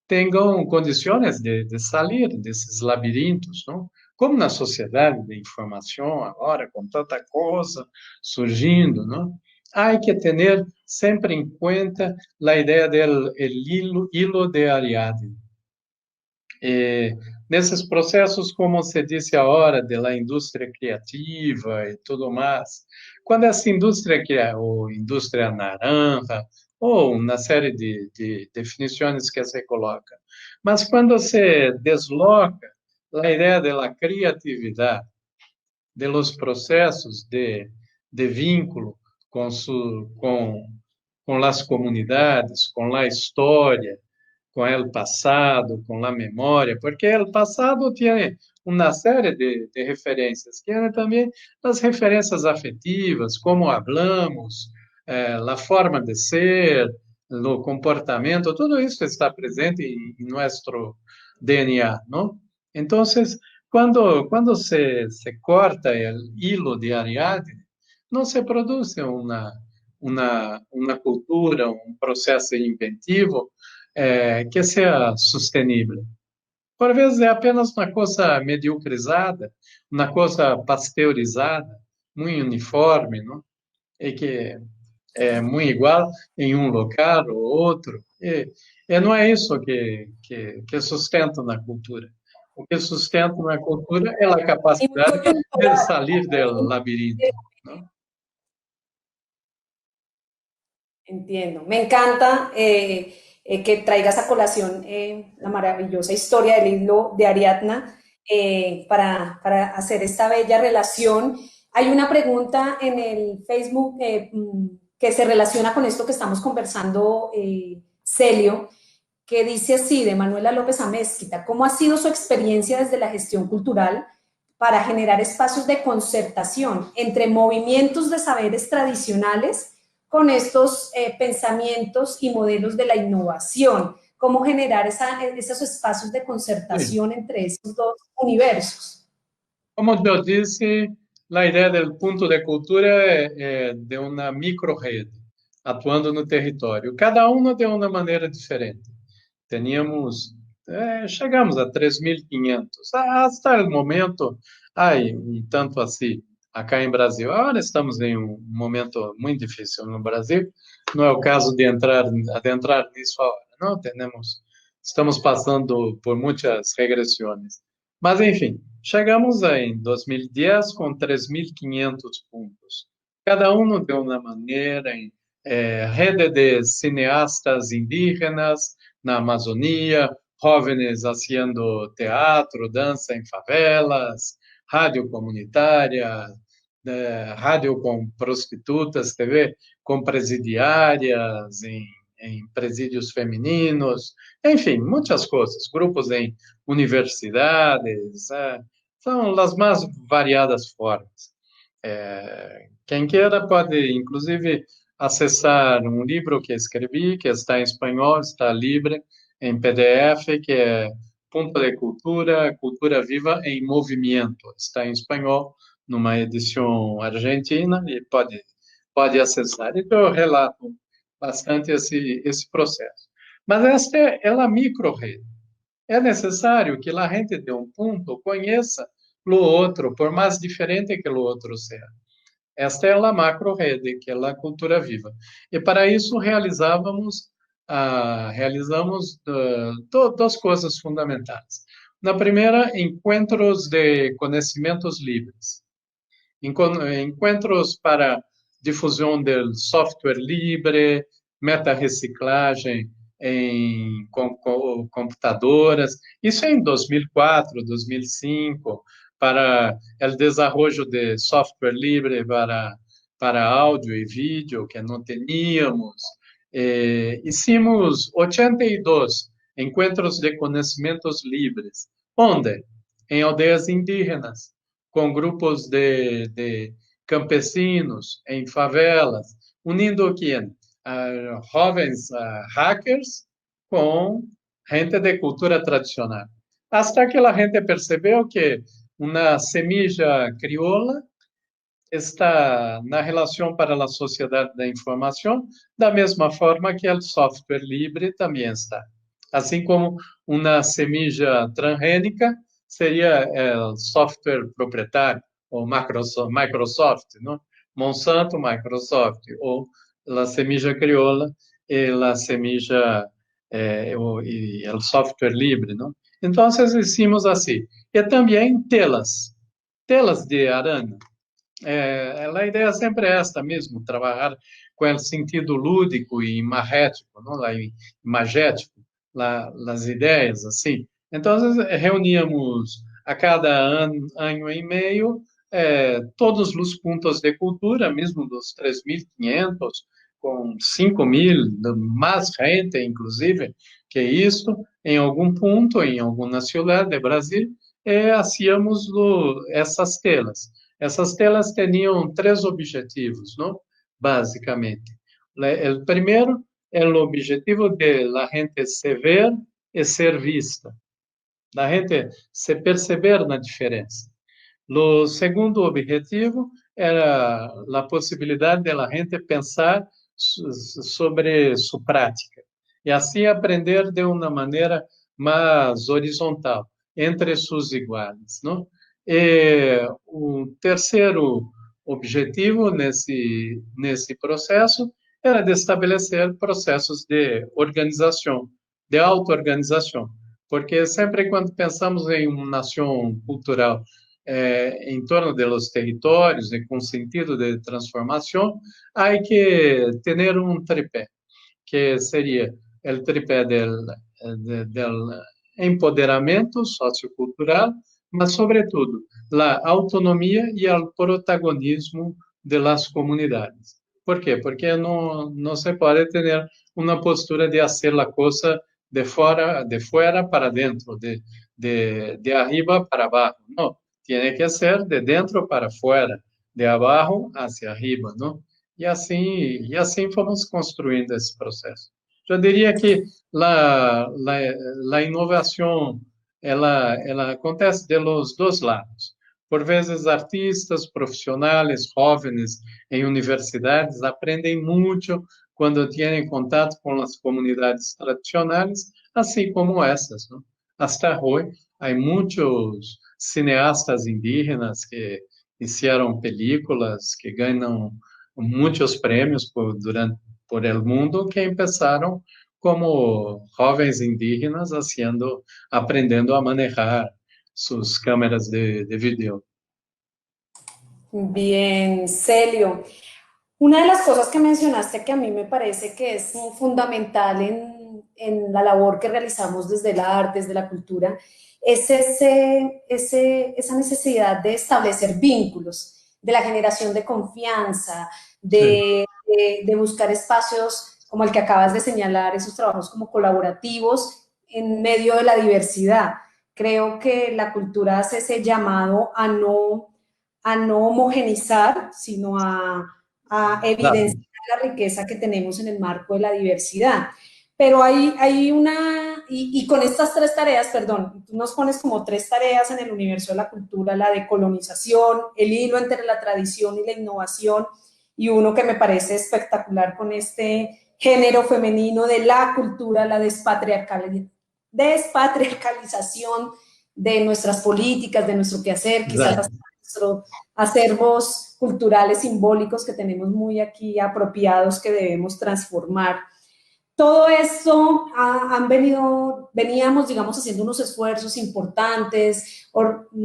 tenham condições de sair desses labirintos, não? Como na sociedade de informação agora, com tanta coisa surgindo, não? Há que ter sempre em conta a ideia do hilo de Ariadne. Nesses processos, como se disse agora, da indústria criativa e tudo mais, quando essa indústria, ou indústria naranja, ou uma série de definições que se coloca, mas quando se desloca a ideia da criatividade, de los processos de vínculo com as comunidades, com a história, com o passado, com a memória, porque o passado tem uma série de referências, que é também as referências afetivas, como hablamos, a forma de ser, o comportamento, tudo isso está presente em nosso DNA, não? Então, quando se corta o hilo de Ariadne, não se produz uma cultura, um processo inventivo que seja sustentável. Por vezes é apenas uma coisa mediocrizada, uma coisa pasteurizada, muito uniforme, não? E que é muito igual em um lugar ou outro. E não é isso que sustenta na cultura. O que sustenta na cultura é a Y capacidade mucho de cultural. sair do labirinto, não? Entiendo. Me encanta que traigas a colación la maravillosa historia del hilo de Ariadna para hacer esta bella relación. Hay una pregunta en el Facebook que se relaciona con esto que estamos conversando, Celio, que dice así, de Manuela López Amezquita: ¿cómo ha sido su experiencia desde la gestión cultural para generar espacios de concertación entre movimientos de saberes tradicionales con estos pensamientos y modelos de la innovación? ¿Cómo generar esos espacios de Sim. concertación entre esos dos universos? Como eu disse, a ideia do ponto de cultura é de uma micro-rede, atuando no território, cada uma de uma maneira diferente. Chegamos a 3.500. Até o momento, um tanto assim, acá em Brasil. Agora estamos em um momento muito difícil no Brasil. Não é o caso de adentrar nisso agora. Não, estamos passando por muitas regressões. Mas, enfim, chegamos em 2010 com 3.500 pontos. Cada um de uma maneira, em rede de cineastas indígenas na Amazônia, jovens fazendo teatro, dança em favelas, rádio comunitária, rádio com prostitutas, TV com presidiárias em presídios femininos, enfim, muitas coisas, grupos em universidades, são as mais variadas formas. Quem queira pode, inclusive, acessar um livro que escrevi, que está em espanhol, está livre, em PDF, que é Ponto de Cultura, Cultura Viva em Movimento. Está em espanhol, numa edição argentina, e pode acessar. Então, eu relato bastante esse processo. Mas esta é a micro-rede. É necessário que a gente de um ponto conheça o outro, por mais diferente que o outro seja. Esta é a macro-rede, que é a cultura viva. E para isso realizamos duas coisas fundamentais. Na primeira, encontros de conhecimentos livres. Encontros para difusão do software livre, meta-reciclagem em computadoras. Isso é em 2004, 2005, para o desenvolvimento de software livre para áudio e vídeo, que não tínhamos. Hicimos 82 encontros de conhecimentos livres. Onde? Em aldeias indígenas, com grupos de campesinos, em favelas, unindo quem? Jovens hackers com gente de cultura tradicional. Hasta que a gente percebeu que uma semilla crioula está na relação para a sociedade da informação, da mesma forma que o software livre também está. Assim como uma semilla transgênica seria o software proprietário, ou Microsoft, não? Monsanto, Microsoft, ou a semilla crioula e a semilla e o software livre, não? Então, hicimos assim. E também telas de aranha. A ideia sempre é esta mesmo, trabalhar com o sentido lúdico e imagético, não? Imagético, as ideias, assim. Então, reuníamos a cada ano e meio todos os pontos de cultura, mesmo dos 3.500, com 5.000, mais gente, inclusive, que isso, em algum ponto, em alguma cidade do Brasil, hacíamos essas telas. Essas telas tinham três objetivos, não? Basicamente. O primeiro é o objetivo de a gente se ver e ser vista, da gente se perceber na diferença. O segundo objetivo era a possibilidade de a gente pensar sobre sua prática e assim aprender de uma maneira mais horizontal entre seus iguais, não? E o terceiro objetivo nesse processo era de estabelecer processos de organização, de auto-organização, porque sempre quando pensamos em uma nação cultural em torno dos territórios e com sentido de transformação, há que ter um tripé, que seria o tripé del empoderamento sociocultural, mas, sobretudo, a autonomia e o protagonismo das comunidades. ¿Por quê? Porque não se pode ter uma postura de fazer a coisa de fora para dentro, de arriba para abaixo. Não, tem que ser de dentro para fora, de abaixo hacia arriba, não? E assim fomos construindo esse processo. Eu diria que a inovação ela acontece de los dois lados. Por vezes, artistas, profissionais, jovens em universidades aprendem muito quando têm contato com as comunidades tradicionais, assim como essas, não? Hasta hoje, há muitos cineastas indígenas que fizeram películas que ganham muitos prêmios por el mundo, que começaram como jovens indígenas aprendendo a manejar sus cámaras de video. Bien, Celio. Una de las cosas que mencionaste que a mí me parece que es fundamental en la labor que realizamos desde el arte, desde la cultura, es esa necesidad de establecer vínculos, de la generación de confianza, Sí. de buscar espacios como el que acabas de señalar, esos trabajos como colaborativos en medio de la diversidad. Creo que la cultura hace ese llamado a no homogenizar, sino a evidenciar la riqueza que tenemos en el marco de la diversidad. Pero hay una, y con estas tres tareas, perdón, tú nos pones como tres tareas en el universo de la cultura, la decolonización, el hilo entre la tradición y la innovación, y uno que me parece espectacular con este género femenino de la cultura, la despatriarcalización de nuestras políticas, de nuestro quehacer, quizás Exato. hasta nuestros acervos culturales simbólicos que tenemos muy aquí apropiados que debemos transformar. Todo esto veníamos, digamos, haciendo unos esfuerzos importantes,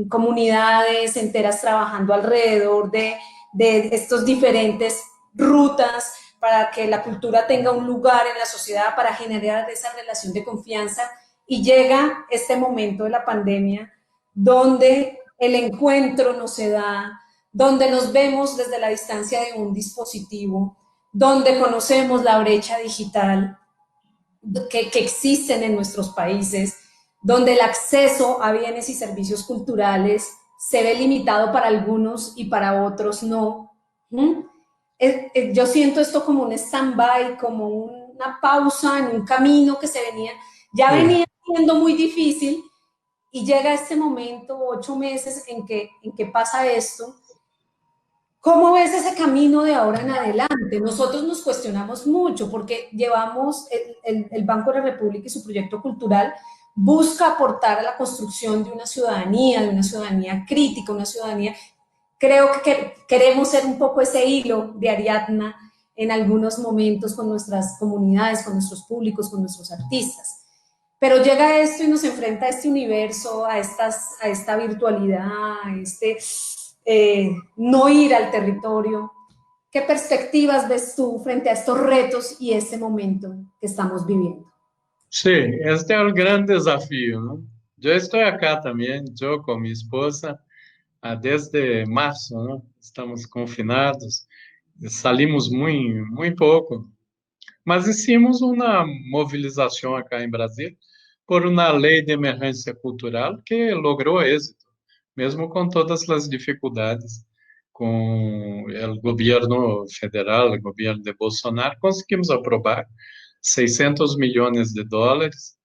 comunidades enteras trabajando alrededor de estos diferentes rutas para que la cultura tenga un lugar en la sociedad, para generar esa relación de confianza. Y llega este momento de la pandemia donde el encuentro no se da, donde nos vemos desde la distancia de un dispositivo, donde conocemos la brecha digital que existen en nuestros países, donde el acceso a bienes y servicios culturales se ve limitado para algunos y para otros no. ¿Mm? Yo siento esto como un stand-by, como una pausa en un camino que ya Sim. venía siendo muy difícil y llega este momento, 8 meses en que pasa esto. ¿Cómo ves ese camino de ahora en adelante? Nosotros nos cuestionamos mucho porque llevamos el Banco de la República y su proyecto cultural busca aportar a la construcción de una ciudadanía crítica, una ciudadanía, creo que queremos ser un poco ese hilo de Ariadna en algunos momentos con nuestras comunidades, con nuestros públicos, con nuestros artistas. Pero llega esto y nos enfrenta a este universo, a esta virtualidad, a no ir al territorio. ¿Qué perspectivas ves tú frente a estos retos y este momento que estamos viviendo? Sim, este é o grande desafio, né? Eu estou acá também, eu com minha esposa, desde março, né? Estamos confinados, salimos muito pouco, mas hicimos uma mobilização acá em Brasil por uma lei de emergência cultural que logrou êxito, mesmo com todas as dificuldades. Com o governo federal, o governo de Bolsonaro, conseguimos aprovar 600 milhões de dólares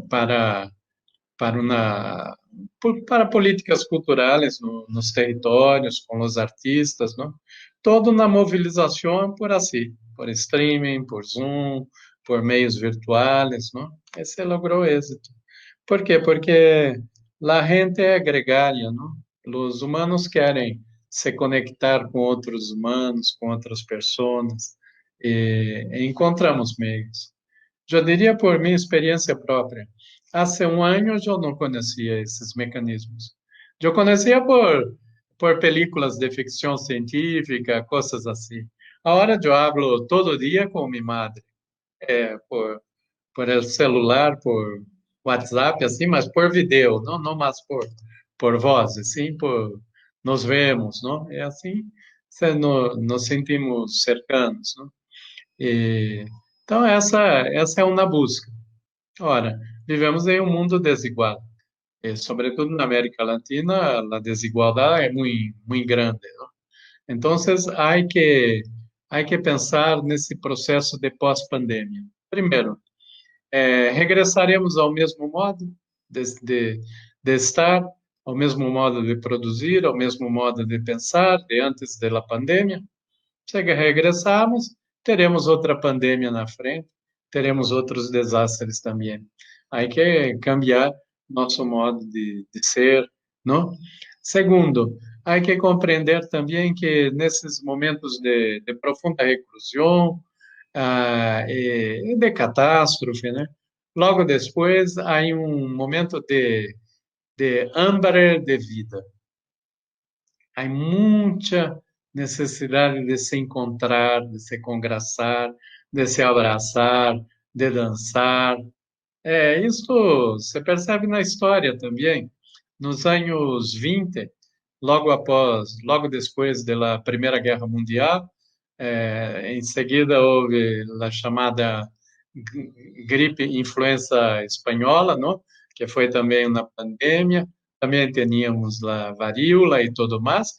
para para políticas culturais nos territórios, com os artistas, não? Toda uma mobilização por assim, por streaming, por Zoom, por meios virtuais, não? Esse logrou êxito. ¿Por quê? Porque a gente é gregária, não? Os humanos querem se conectar com outros humanos, com outras pessoas, e encontramos meios. Eu diria por minha experiência própria. Há um ano eu não conhecia esses mecanismos. Eu conhecia por películas de ficção científica, coisas assim. Agora eu hablo todo dia com minha madre, por el celular, por WhatsApp, assim, mas por vídeo, não mais por voz, assim, nos vemos, não? É assim, nos sentimos cercanos, não? Então, essa é uma busca. Ora, vivemos em um mundo desigual, sobretudo na América Latina, a desigualdade é muito grande, não? Então, há que pensar nesse processo de pós-pandemia. Primeiro, regressaremos ao mesmo modo de estar, ao mesmo modo de produzir, ao mesmo modo de pensar de antes da pandemia. Se regressarmos, teremos outra pandemia na frente, teremos outros desastres também. Há que cambiar nosso modo de ser, não? Segundo, há que compreender também que nesses momentos de profunda reclusão, de catástrofe, né? Logo depois, há um momento de hambre de vida. Há muita necessidade de se encontrar, de se congraçar, de se abraçar, de dançar. Isso se percebe na história também. Nos anos 20, logo depois da Primeira Guerra Mundial, em seguida houve a chamada gripe influenza espanhola, não? Que foi também uma pandemia. Também tínhamos a varíola e tudo mais.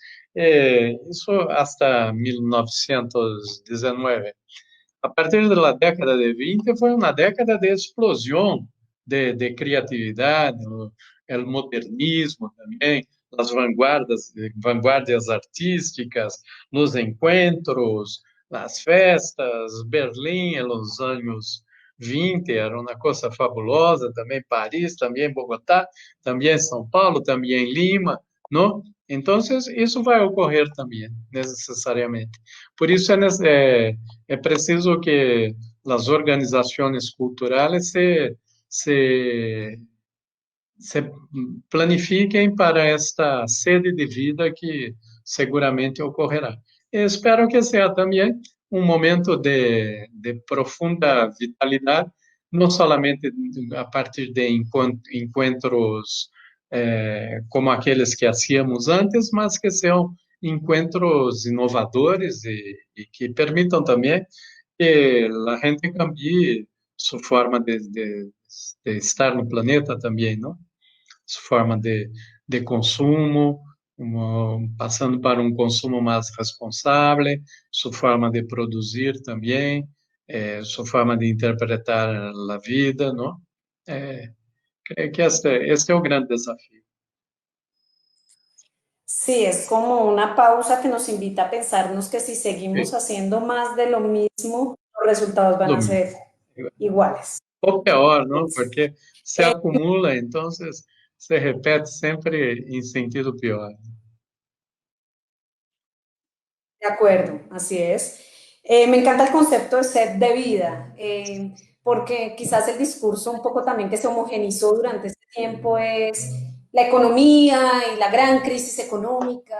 Isso até 1919. A partir da década de 20 foi uma década de explosão de criatividade, o modernismo também, as vanguardas artísticas, os encontros, as festas, Berlim, nos anos 20, era uma coisa fabulosa, também Paris, também Bogotá, também São Paulo, também Lima, não? Então, isso vai ocorrer também, necessariamente. Por isso, é preciso que as organizações culturais se, se planifiquem para esta sede de vida que seguramente ocorrerá. Eu espero que seja também um momento de profunda vitalidade, não somente a partir de encontros como aqueles que hacíamos antes, mas que sejam encontros inovadores e que permitam também que a gente cambie sua forma de estar no planeta também, não? Sua forma de consumo, passando para um consumo mais responsável, sua forma de produzir também, sua forma de interpretar a vida, não? É, creio que este é o grande desafio. Sí, es como una pausa que nos invita a pensarnos que si seguimos E, haciendo más de lo mismo, los resultados van do a mesmo. ser iguales. Ou pior, não? Porque se acumula, então se repete sempre em sentido pior. De acuerdo, así es. Me encanta el concepto de sed de vida, porque quizás el discurso un poco también que se homogenizó durante este tiempo es la economía y la gran crisis económica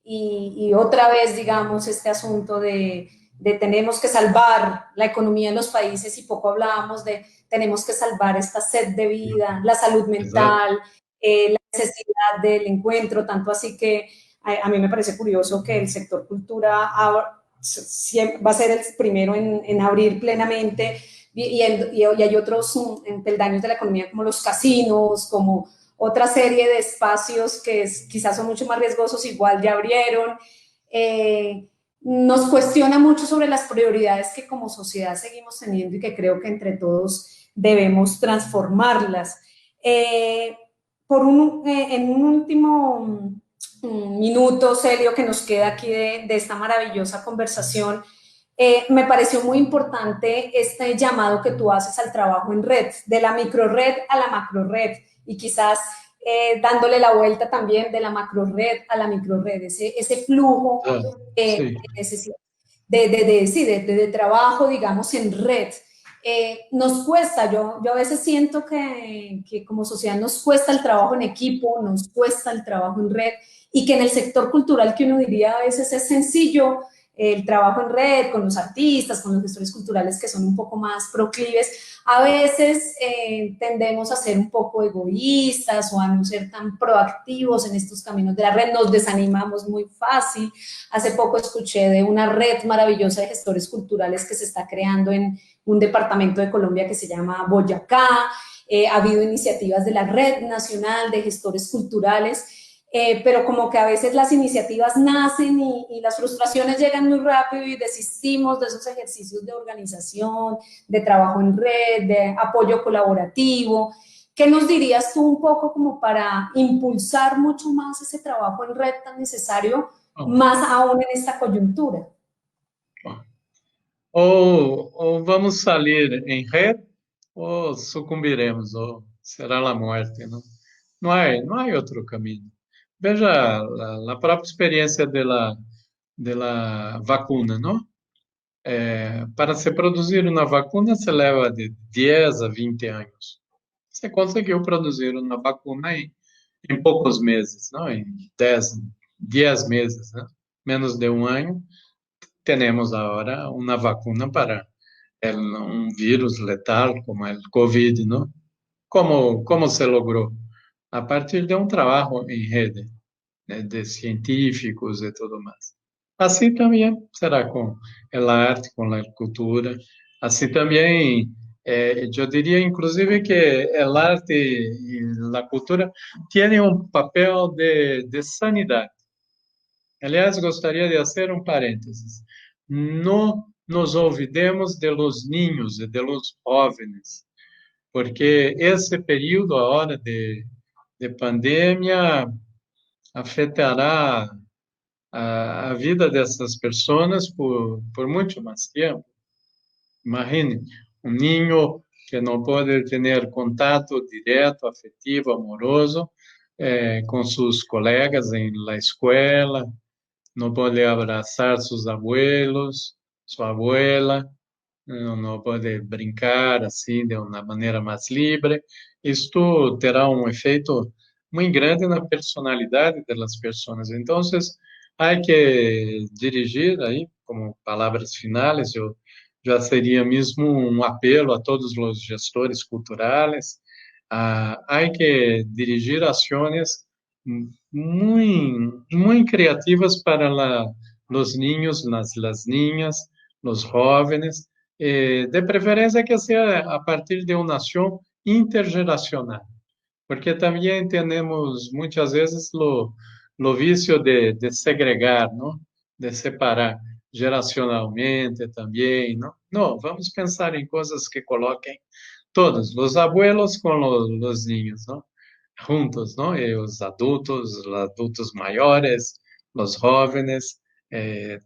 y otra vez, digamos, este asunto de tenemos que salvar la economía en los países y poco hablábamos de tenemos que salvar esta sed de vida, la salud Exato. mental, la necesidad del encuentro, tanto así que a mí me parece curioso que el sector cultura va a ser el primero en abrir plenamente y hay otros peldaños de la economía como los casinos, como otra serie de espacios que quizás son mucho más riesgosos, igual ya abrieron. Nos cuestiona mucho sobre las prioridades que como sociedad seguimos teniendo y que creo que entre todos debemos transformarlas. En un último minuto, Celio, que nos queda aquí de esta maravillosa conversación, me pareció muy importante este llamado que tú haces al trabajo en red, de la microred a la macrored, y quizás dándole la vuelta también de la macrored a la microred, ese flujo Ah, sim. de trabajo, digamos, en red. Nos cuesta, yo a veces siento que como sociedad nos cuesta el trabajo en equipo, nos cuesta el trabajo en red, y que en el sector cultural, que uno diría a veces es sencillo, el trabajo en red con los artistas, con los gestores culturales que son un poco más proclives, a veces tendemos a ser un poco egoístas o a no ser tan proactivos en estos caminos de la red, nos desanimamos muy fácil. Hace poco escuché de una red maravillosa de gestores culturales que se está creando en un departamento de Colombia que se llama Boyacá. Ha habido iniciativas de la Red Nacional de Gestores Culturales, pero como que a veces las iniciativas nacen y las frustraciones llegan muy rápido y desistimos de esos ejercicios de organización, de trabajo en red, de apoyo colaborativo. ¿Qué nos dirías tú un poco como para impulsar mucho más ese trabajo en red tan necesario, Bom, más aún en esta coyuntura? bom. Ou vamos sair em rede, ou sucumbiremos, ou será a morte, não? Não há outro caminho. Veja a própria experiência da vacuna, não? Para se produzir uma vacuna se leva de 10 a 20 anos. Você conseguiu produzir uma vacuna em poucos meses, não? Em 10 meses, né? Menos de um ano, temos agora uma vacuna para um vírus letal como o COVID, não? Como se logrou? A partir de um trabalho em rede, né, de científicos e tudo mais. Assim também será com a arte, com a cultura. Assim também, eu diria, inclusive, que a arte e a cultura têm um papel de sanidade. Aliás, gostaria de fazer um parênteses. Não nos olvidemos de los niños e de los jóvenes, porque esse período agora de pandemia afetará a vida dessas pessoas por muito mais tempo. Imagine, um niño que não pode ter contato direto, afetivo, amoroso com seus colegas na escola, não pode abraçar seus abuelos, sua abuela, não pode brincar assim de uma maneira mais livre. Isto terá um efeito muito grande na personalidade das pessoas. Então, há que dirigir aí, como palavras finais, eu já seria mesmo um apelo a todos os gestores culturais. Há que dirigir ações muito criativas para os niños, las niñas, os jovens, de preferência que seja a partir de uma ação intergeracional, porque também temos muitas vezes o vício de segregar, não? De separar geracionalmente também, não? Não, vamos pensar em coisas que coloquem todos, os abuelos com os niños, não? Juntos, não? E os adultos maiores, os jovens,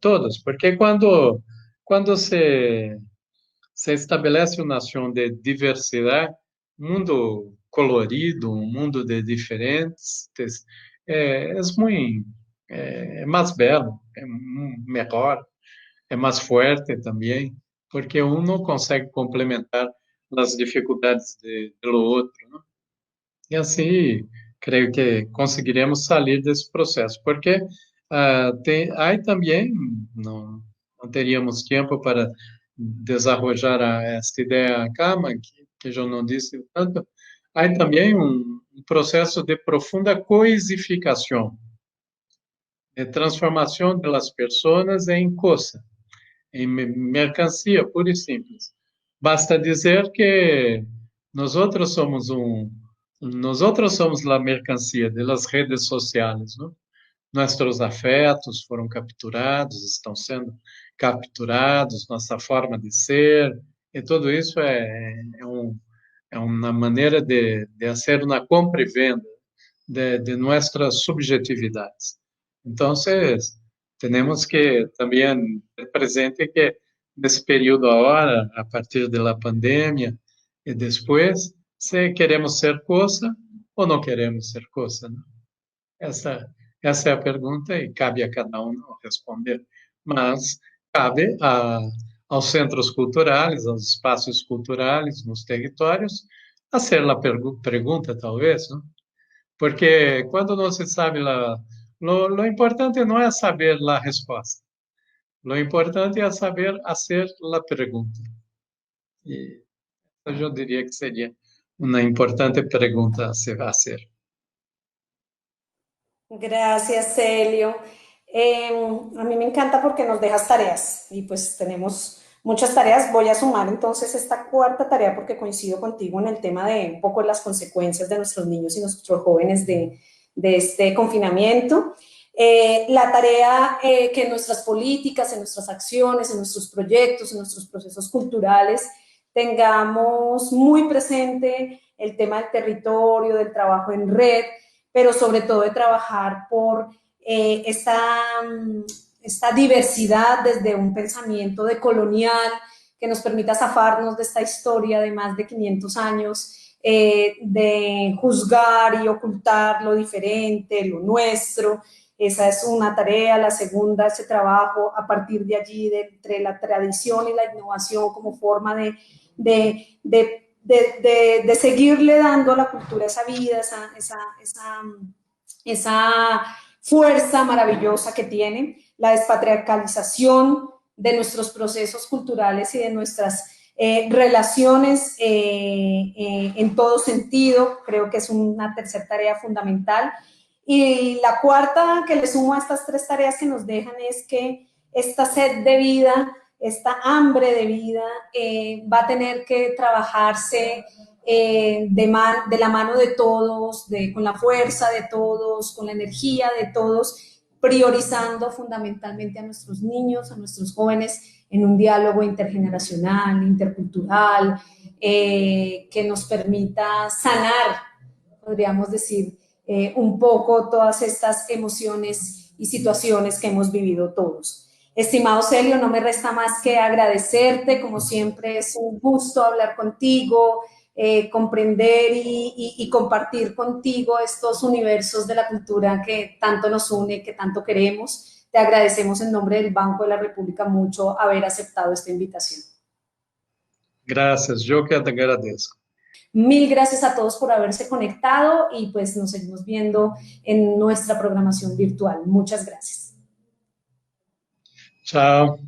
todos, porque quando se estabelece uma nação de diversidade, um mundo colorido, um mundo de diferentes, é muito mais belo, é melhor, é mais forte também, porque um não consegue complementar as dificuldades do outro, né? E assim, creio que conseguiremos sair desse processo, porque aí também não teríamos tempo para desarrollar esta ideia acá, mas que eu não disse tanto. Há também um processo de profunda coisificação, de transformação das pessoas em coisa, em mercancia, pura e simples. Basta dizer que nós outros somos a mercancia das redes sociais, não? Nossos afetos foram capturados, estão sendo capturados, nossa forma de ser, e tudo isso é uma maneira de fazer uma compra e venda de nossas subjetividades. Então, temos que também ter presente que nesse período agora, a partir da pandemia e depois, se queremos ser coisa ou não queremos ser coisa, né? Essa, essa é a pergunta e cabe a cada um responder. Mas cabe aos centros culturais, aos espaços culturais, nos territórios, a ser a pergunta, talvez, não? Porque quando não se sabe lo importante não é saber a resposta. Lo importante é saber fazer a pergunta. E eu diria que seria uma importante pergunta a se fazer. Gracias, Celio. A mí me encanta porque nos dejas tareas y pues tenemos muchas tareas. Voy a sumar entonces esta cuarta tarea porque coincido contigo en el tema de un poco las consecuencias de nuestros niños y nuestros jóvenes de este confinamiento. La tarea que en nuestras políticas, en nuestras acciones, en nuestros proyectos, en nuestros procesos culturales, tengamos muy presente el tema del territorio, del trabajo en red, pero sobre todo de trabajar por esta diversidad desde un pensamiento decolonial que nos permita zafarnos de esta historia de más de 500 años de juzgar y ocultar lo diferente, lo nuestro. Esa es una tarea. La segunda, ese trabajo a partir de allí, entre la tradición y la innovación como forma de seguirle dando a la cultura esa vida, esa fuerza maravillosa que tiene, la despatriarcalización de nuestros procesos culturales y de nuestras relaciones en todo sentido. Creo que es una tercera tarea fundamental. Y la cuarta que le sumo a estas tres tareas que nos dejan es que esta sed de vida, esta hambre de vida va a tener que trabajarse de la mano de todos, con la fuerza de todos, con la energía de todos, priorizando fundamentalmente a nuestros niños, a nuestros jóvenes, en un diálogo intergeneracional, intercultural, que nos permita sanar, podríamos decir, un poco todas estas emociones y situaciones que hemos vivido todos. Estimado Celio, no me resta más que agradecerte, como siempre es un gusto hablar contigo, comprender y compartir contigo estos universos de la cultura que tanto nos une, que tanto queremos. Te agradecemos en nombre del Banco de la República mucho haber aceptado esta invitación. Gracias, yo que te agradezco. Mil gracias a todos por haberse conectado y pues nos seguimos viendo en nuestra programación virtual. Muchas gracias. Chao.